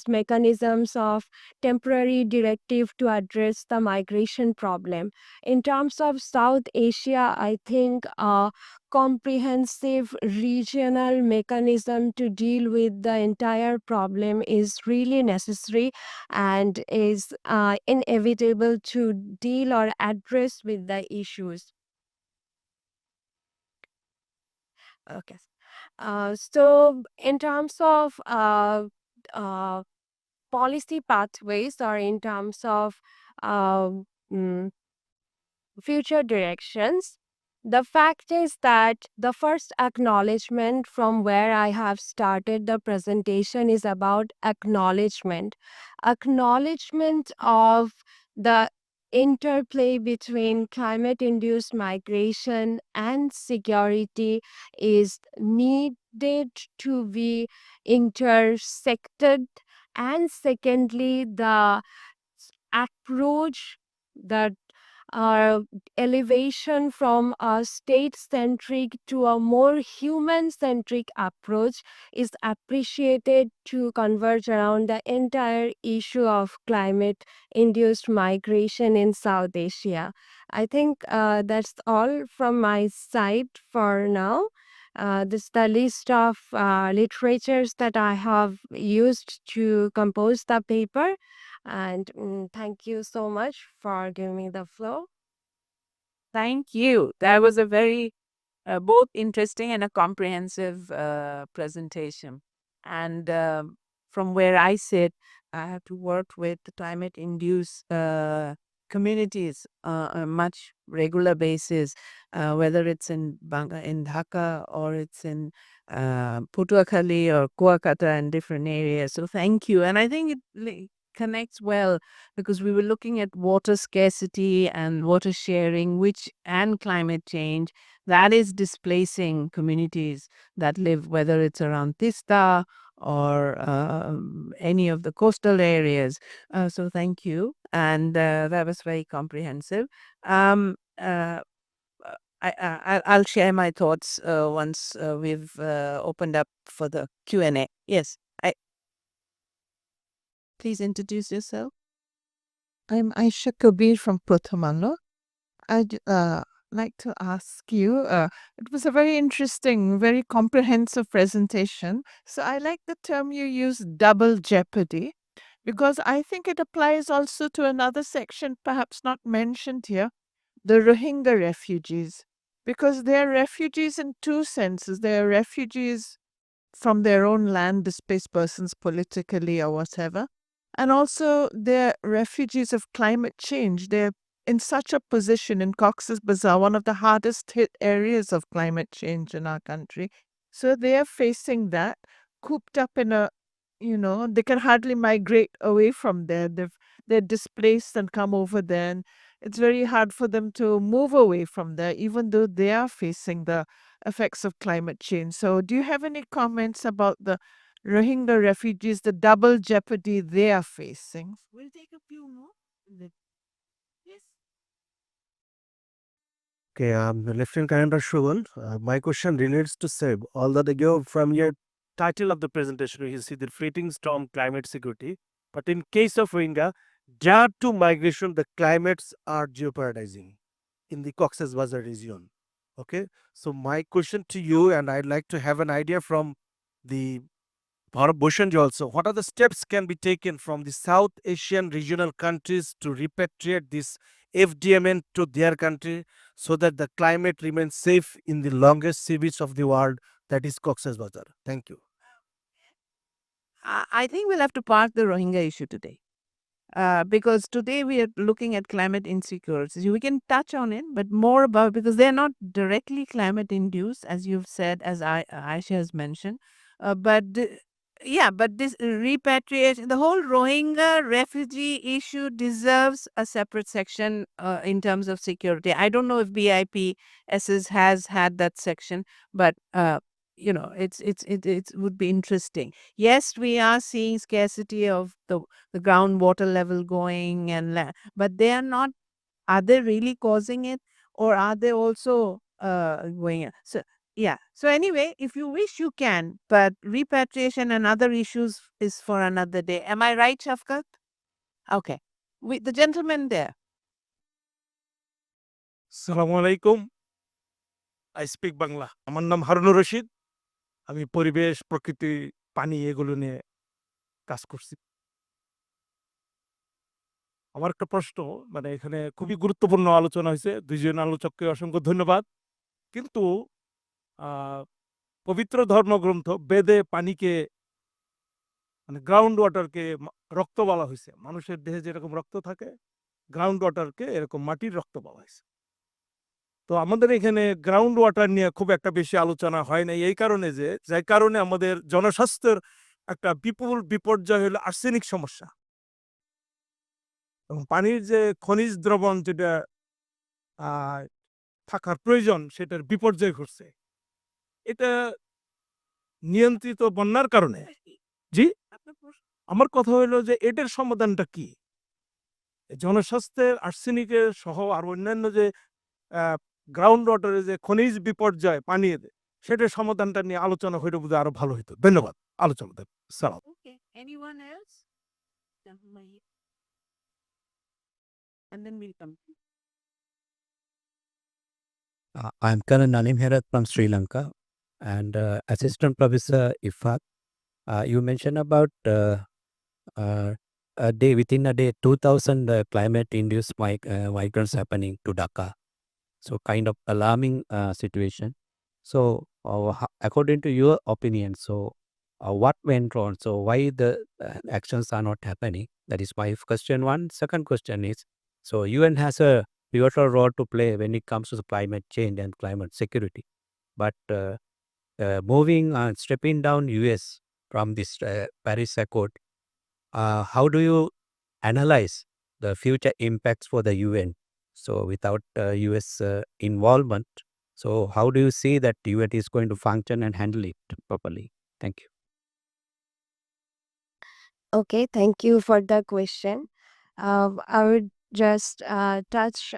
mechanisms of temporary directive to address the migration problem. In terms of South Asia, I think a comprehensive regional mechanism to deal with the entire problem is really necessary and is inevitable to deal or address with the issues. Okay. So, in terms of uh, policy pathways or in terms of uh, mm, future directions, the fact is that the first acknowledgement from where I have started the presentation is about acknowledgement. Acknowledgement of the interplay between climate induced migration and security is needed to be intersected. And secondly, the approach that elevation from a state-centric to a more human-centric approach is appreciated to converge around the entire issue of climate-induced migration in South Asia. I think that's all from my side for now. This is the list of literatures that I have used to compose the paper. And thank you so much for giving me the floor. Thank you. That was a very both interesting and a comprehensive presentation. And from where I sit, I have to work with the climate-induced communities on a much regular basis, whether it's in in Dhaka or it's in Patuakhali or Kuakata and different areas. So thank you. And I think it connects well because we were looking at water scarcity and water sharing, which and climate change that is displacing communities that live, whether it's around Tista or any of the coastal areas. So thank you. And that was very comprehensive. Um, uh, I'll share my thoughts once we've opened up for the Q&A. Yes, please introduce yourself. I'm Aisha Kabir from Prathamala. I'd like to ask you, it was a very interesting, very comprehensive presentation. So I like the term you use, double jeopardy, because I think it applies also to another section, perhaps not mentioned here, the Rohingya refugees, because they're refugees in two senses. They're refugees from their own land, displaced persons politically or whatever. And also, they're refugees of climate change. They're in such a position in Cox's Bazar, one of the hardest hit areas of climate change in our country. So they are facing that, cooped up in a, they can hardly migrate away from there. They're displaced and come over there. And it's very hard for them to move away from there, even though they are facing the effects of climate change. So, do you have any comments about the Rohingya refugees, the double jeopardy they are facing? We'll take a few more. Yes. Okay, Lieutenant Commander Shubhan. My question relates to SEB. Although from your title of the presentation, you see the fleeting storm climate security. But in case of Rohingya, due to migration, the climates are jeopardizing in the Cox's Bazar region. Okay, so my question to you, and I'd like to have an idea from the Bharat Bhushanji also, what are the steps can be taken from the South Asian regional countries to repatriate this FDMN to their country so that the climate remains safe in the longest sea beach of the world, that is Cox's Bazar? Thank you. I think we'll have to park the Rohingya issue today. Because today we are looking at climate insecurities. We can touch on it, but more about because they're not directly climate induced, as you've said, as Aisha has mentioned. But this repatriation, the whole Rohingya refugee issue deserves a separate section in terms of security. I don't know if BIPSS has had that section, but it would be interesting. Yes, we are seeing scarcity of the groundwater level going but they are not. Are they really causing it, or are they also going? So yeah. So anyway, if you wish, you can. But repatriation and other issues is for another day. Am I right, Shafkat? Okay. The gentleman there. Assalamu alaikum. I speak Bangla. আমার নাম হারুনুর রশিদ। আমি পরিবেশ, প্রকৃতি, পানি এগুলো নিয়ে কাজ করছি। আমার একটা প্রশ্ন, মানে এখানে খুবই গুরুত্বপূর্ণ আলোচনা হয়েছে। দুইজন আলোচককে অসংখ্য ধন্যবাদ। কিন্তু পবিত্র ধর্মগ্রন্থ বেদে পানিকে মানে গ্রাউন্ড ওয়াটারকে রক্ত বলা হয়েছে। মানুষের দেহে যেরকম রক্ত থাকে, গ্রাউন্ড ওয়াটারকে এরকম মাটির রক্ত বলা হয়েছে। তো আমাদের এখানে গ্রাউন্ড ওয়াটার নিয়ে খুব একটা বেশি আলোচনা হয় না, এই কারণে যার কারণে আমাদের জনস্বাস্থ্যের একটা বিপুল বিপর্যয় হলো আর্সেনিক সমস্যা এবং পানির যে খনিজ দ্রবণ যেটা থাকার প্রয়োজন সেটার বিপর্যয় ঘটছে। এটা নিয়ন্ত্রিত বন্যার কারণে। জি, আমার কথা হলো যে এটার সমাধানটা কি? জনস্বাস্থ্যের আর্সেনিকের সহ আর অন্যান্য যে গ্রাউন্ড ওয়াটারে যে খনিজ বিপর্যয় পানিতে, সেটার সমাধানটা নিয়ে আলোচনা হইলে বোধহয় আরো ভালো হইতো। ধন্যবাদ। আলোচনা দেন। সালাম। Okay. Anyone else? And then we'll come. I'm Karan Nanim Herath from Sri Lanka and Assistant Professor Ifat. You mentioned about a day within a day 2,000 climate-induced migrants happening to Dhaka. So kind of alarming situation. So according to your opinion, so what went wrong? So why the actions are not happening? That is my question one. Second question is, so UN has a pivotal role to play when it comes to the climate change and climate security. But stepping down US from this Paris Accord, how do you analyze the future impacts for the UN? So without US involvement, so how do you see that UN is going to function and handle it properly? Thank you. Okay, thank you for the question. I would just touch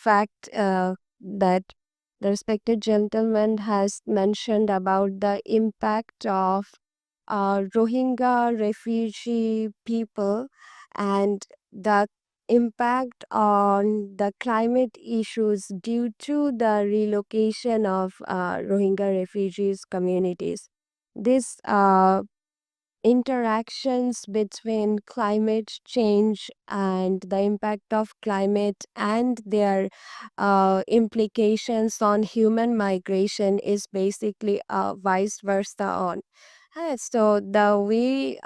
fact that the respected gentleman has mentioned about the impact of Rohingya refugee people and the impact on the climate issues due to the relocation of Rohingya refugees communities. This interactions between climate change and the impact of climate and their implications on human migration is basically vice versa on. So the way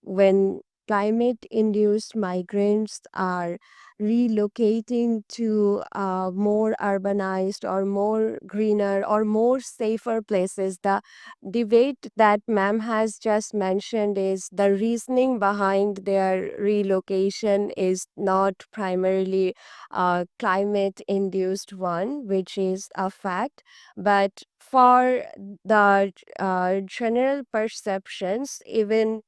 when climate induced migrants are relocating to more urbanized or more greener or more safer places, the debate that ma'am has just mentioned is the reasoning behind their relocation is not primarily a climate induced one, which is a fact, but for the general perceptions, even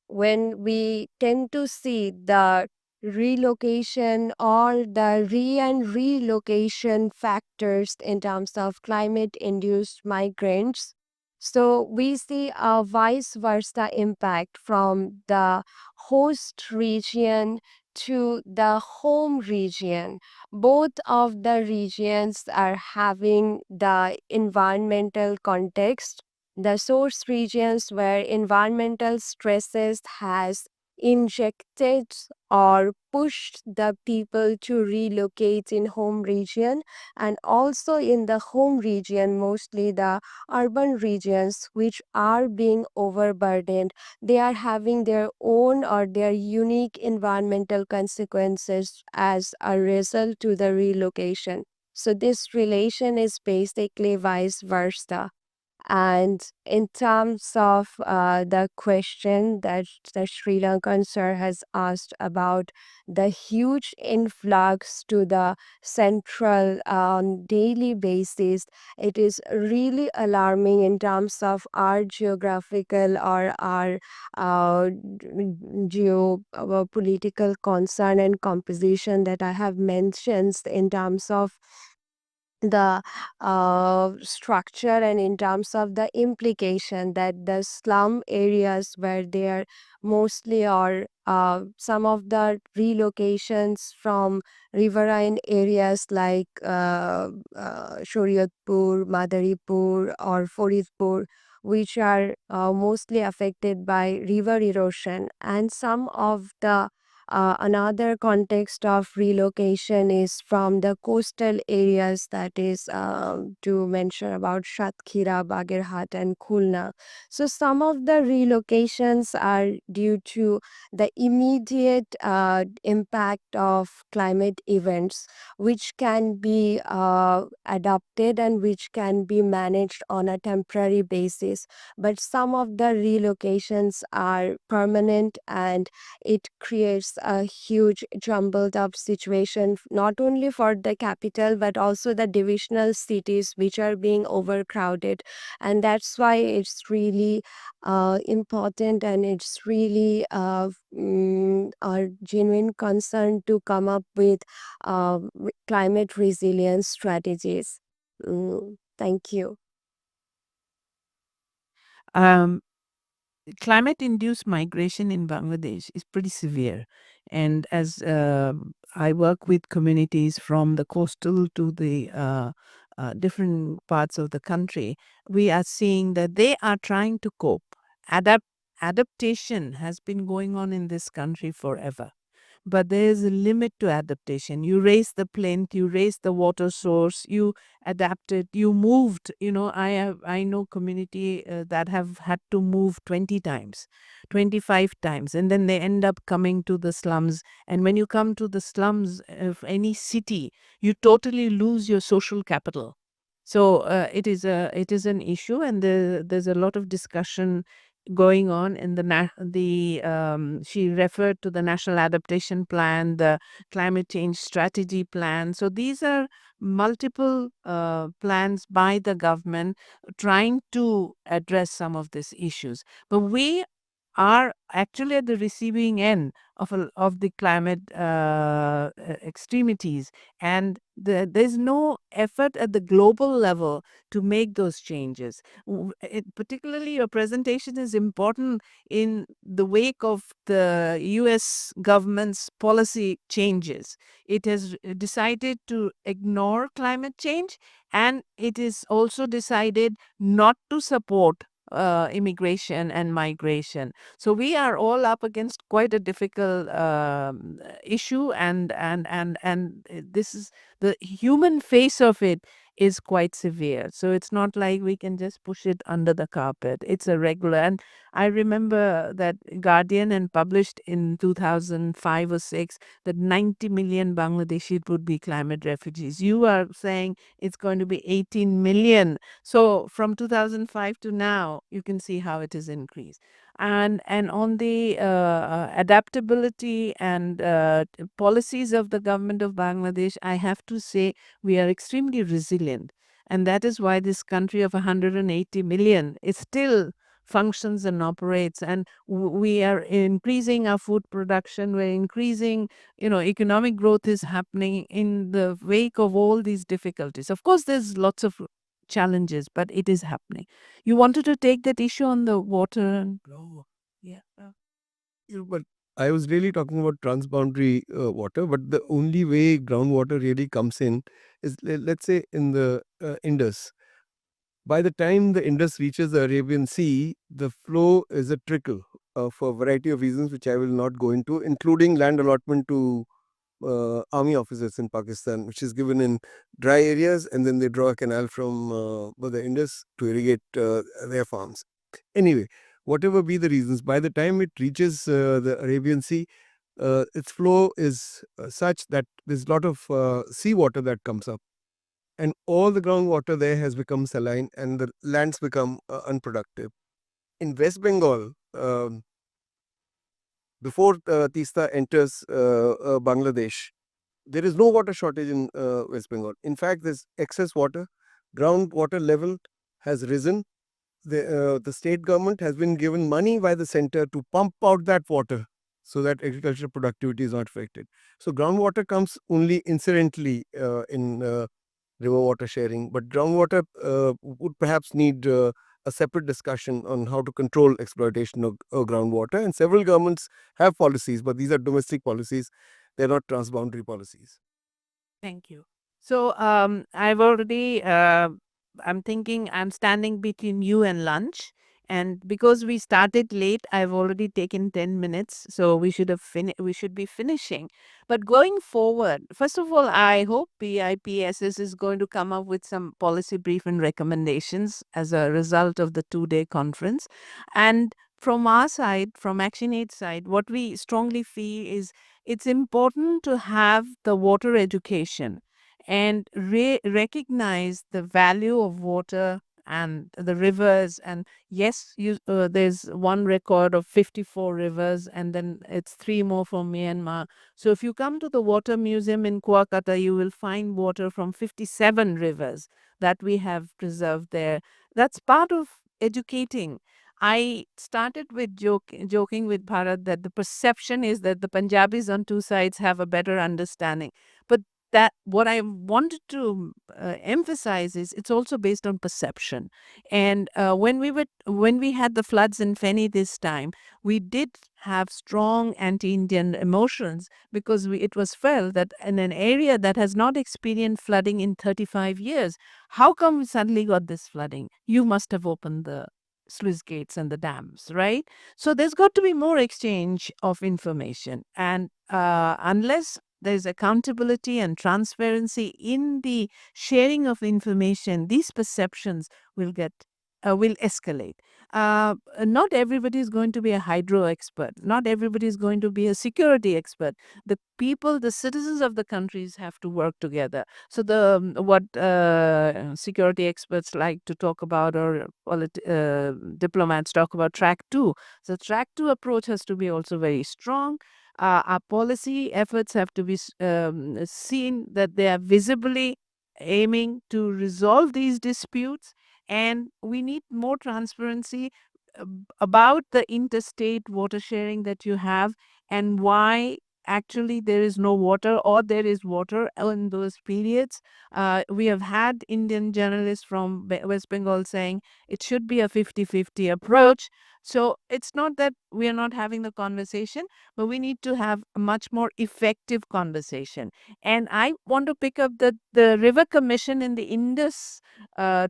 when we tend to see the relocation or the and relocation factors in terms of climate induced migrants, so we see a vice versa impact from the host region to the home region. Both of the regions are having the environmental context, the source regions where environmental stresses has injected or pushed the people to relocate in home region, and also in the home region, mostly the urban regions which are being overburdened, they are having their own or their unique environmental consequences as a result to the relocation. So this relation is basically vice versa. And in terms of the question that the Sri Lankan sir has asked about the huge influx to the central on daily basis, it is really alarming in terms of our geographical or our geopolitical concern and composition that I have mentioned in terms of the structure and in terms of the implication that the slum areas where they are mostly or some of the relocations from riverine areas like Shariatpur, Madaripur or Faridpur, which are mostly affected by river erosion, and some of the another context of relocation is from the coastal areas, that is to mention about Shatkhira, Bagirhat, and Khulna. So, some of the relocations are due to the immediate impact of climate events, which can be adopted and which can be managed on a temporary basis. But some of the relocations are permanent and it creates a huge jumbled up situation, not only for the capital but also the divisional cities which are being overcrowded. And that's why it's really important, and it's really a genuine concern to come up with climate resilience strategies. Thank you. Um, Climate-induced migration in Bangladesh is pretty severe, and as I work with communities from the coastal to the different parts of the country, we are seeing that they are trying to cope. Adaptation has been going on in this country forever, but there is a limit to adaptation. You raise the plinth, you raise the water source, you adapted, you moved. I know community that have had to move 20 times, 25 times, and then they end up coming to the slums. And when you come to the slums of any city, you totally lose your social capital. So it is an issue, and there's a lot of discussion going on in she referred to the National Adaptation Plan, the Climate Change Strategy Plan. So these are multiple plans by the government trying to address some of these issues. But we are actually at the receiving end of the climate extremities, and there's no effort at the global level to make those changes. Particularly, your presentation is important in the wake of the US government's policy changes. It has decided to ignore climate change, and it is also decided not to support immigration and migration. So we are all up against quite a difficult issue, and this is the human face of it is quite severe. So it's not like we can just push it under the carpet. It's a regular. And I remember that Guardian and published in 2005 or 6 that 90 million Bangladeshi would be climate refugees. You are saying it's going to be 18 million. So from 2005 to now, you can see how it has increased. And on the adaptability and policies of the government of Bangladesh, I have to say we are extremely resilient. And that is why this country of 180 million is still functions and operates. And we are increasing our food production. We're increasing, economic growth is happening in the wake of all these difficulties. Of course, there's lots of challenges, but it is happening. You wanted to take that issue on the water and yeah. But I was really talking about transboundary water, but the only way groundwater really comes in is, let's say, in the Indus. By the time the Indus reaches the Arabian Sea, the flow is a trickle for a variety of reasons, which I will not go into, including land allotment to army officers in Pakistan, which is given in dry areas, and then they draw a canal from the Indus to irrigate their farms. Anyway, whatever be the reasons, by the time it reaches the Arabian Sea, its flow is such that there's a lot of seawater that comes up, and all the groundwater there has become saline, and the lands become unproductive. In West Bengal, before Tista enters Bangladesh, there is no water shortage in West Bengal. In fact, there's excess water. Groundwater level has risen. The state government has been given money by the center to pump out that water so that agricultural productivity is not affected. So groundwater comes only incidentally in river water sharing, but groundwater would perhaps need a separate discussion on how to control exploitation of groundwater. And several governments have policies, but these are domestic policies. They're not transboundary policies. Thank you. So I've already, I'm thinking I'm standing between you and lunch. And because we started late, I've already taken 10 minutes. So we should we should be finishing. But going forward, first of all, I hope BIPSS is going to come up with some policy brief and recommendations as a result of the 2-day conference. And from our side, from ActionAid side, what we strongly feel is it's important to have the water education and recognize the value of water and the rivers. And yes, there's one record of 54 rivers, and then it's 3 more from Myanmar. So if you come to the water museum in Kuakata, you will find water from 57 rivers that we have preserved there. That's part of educating. I started with joking with Bharat that the perception is that the Punjabis on two sides have a better understanding. But that what I wanted to emphasize is it's also based on perception. And when we had the floods in Feni this time, we did have strong anti-Indian emotions because it was felt that in an area that has not experienced flooding in 35 years, how come we suddenly got this flooding? You must have opened the sluice gates and the dams, right? So there's got to be more exchange of information. And unless there's accountability and transparency in the sharing of information, these perceptions will escalate. Not everybody is going to be a hydro expert. Not everybody is going to be a security expert. The people, the citizens of the countries have to work together. So what security experts like to talk about, or diplomats talk about, track two. So track two approach has to be also very strong. Our policy efforts have to be seen that they are visibly aiming to resolve these disputes, and we need more transparency about the interstate water sharing that you have, and why actually there is no water or there is water in those periods. We have had Indian journalists from West Bengal saying it should be a 50-50 approach. So it's not that we are not having the conversation, but we need to have a much more effective conversation. And I want to pick up that the River Commission in the Indus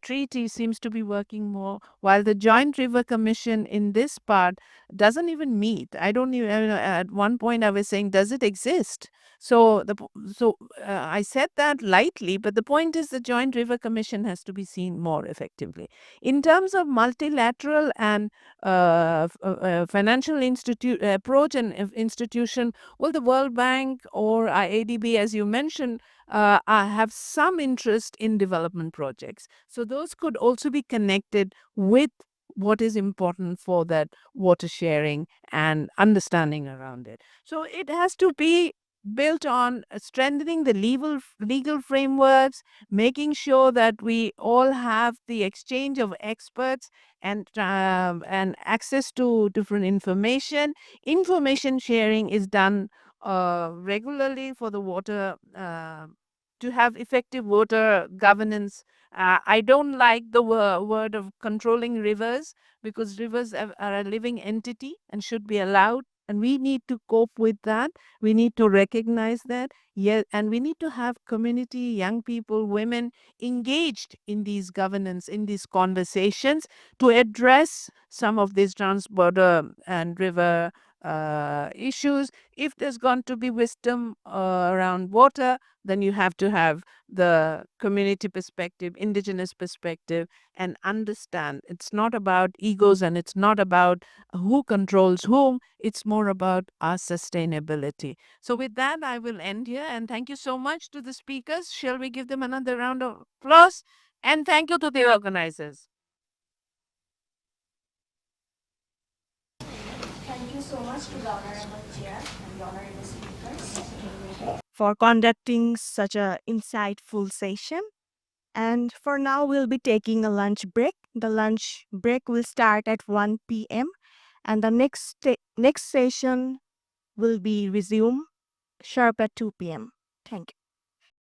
treaty seems to be working more, while the Joint River Commission in this part doesn't even meet. I don't even, at one point I was saying, does it exist? So I said that lightly, but the point is the Joint River Commission has to be seen more effectively. In terms of multilateral and financial approach and institution, well, the World Bank or ADB, as you mentioned, have some interest in development projects. So those could also be connected with what is important for that water sharing and understanding around it. So it has to be built on strengthening the legal frameworks, making sure that we all have the exchange of experts and access to different information. Information sharing is done regularly for the water, to have effective water governance. I don't like the word of controlling rivers, because rivers are a living entity and should be allowed. And we need to cope with that. We need to recognize that. Yeah, and we need to have community, young people, women engaged in these governance, in these conversations, to address some of these transborder and river issues. If there's going to be wisdom around water, then you have to have the community perspective, indigenous perspective, and understand it's not about egos and it's not about who controls whom. It's more about our sustainability. So, with that, I will end here, and thank you so much to the speakers. Shall we give them another round of applause? And thank you to the organizers. For conducting such a insightful session. And for now, we'll be taking a lunch break. The lunch break will start at 1 p.m. and the next session will be resumed sharp at 2 p.m. Thank you.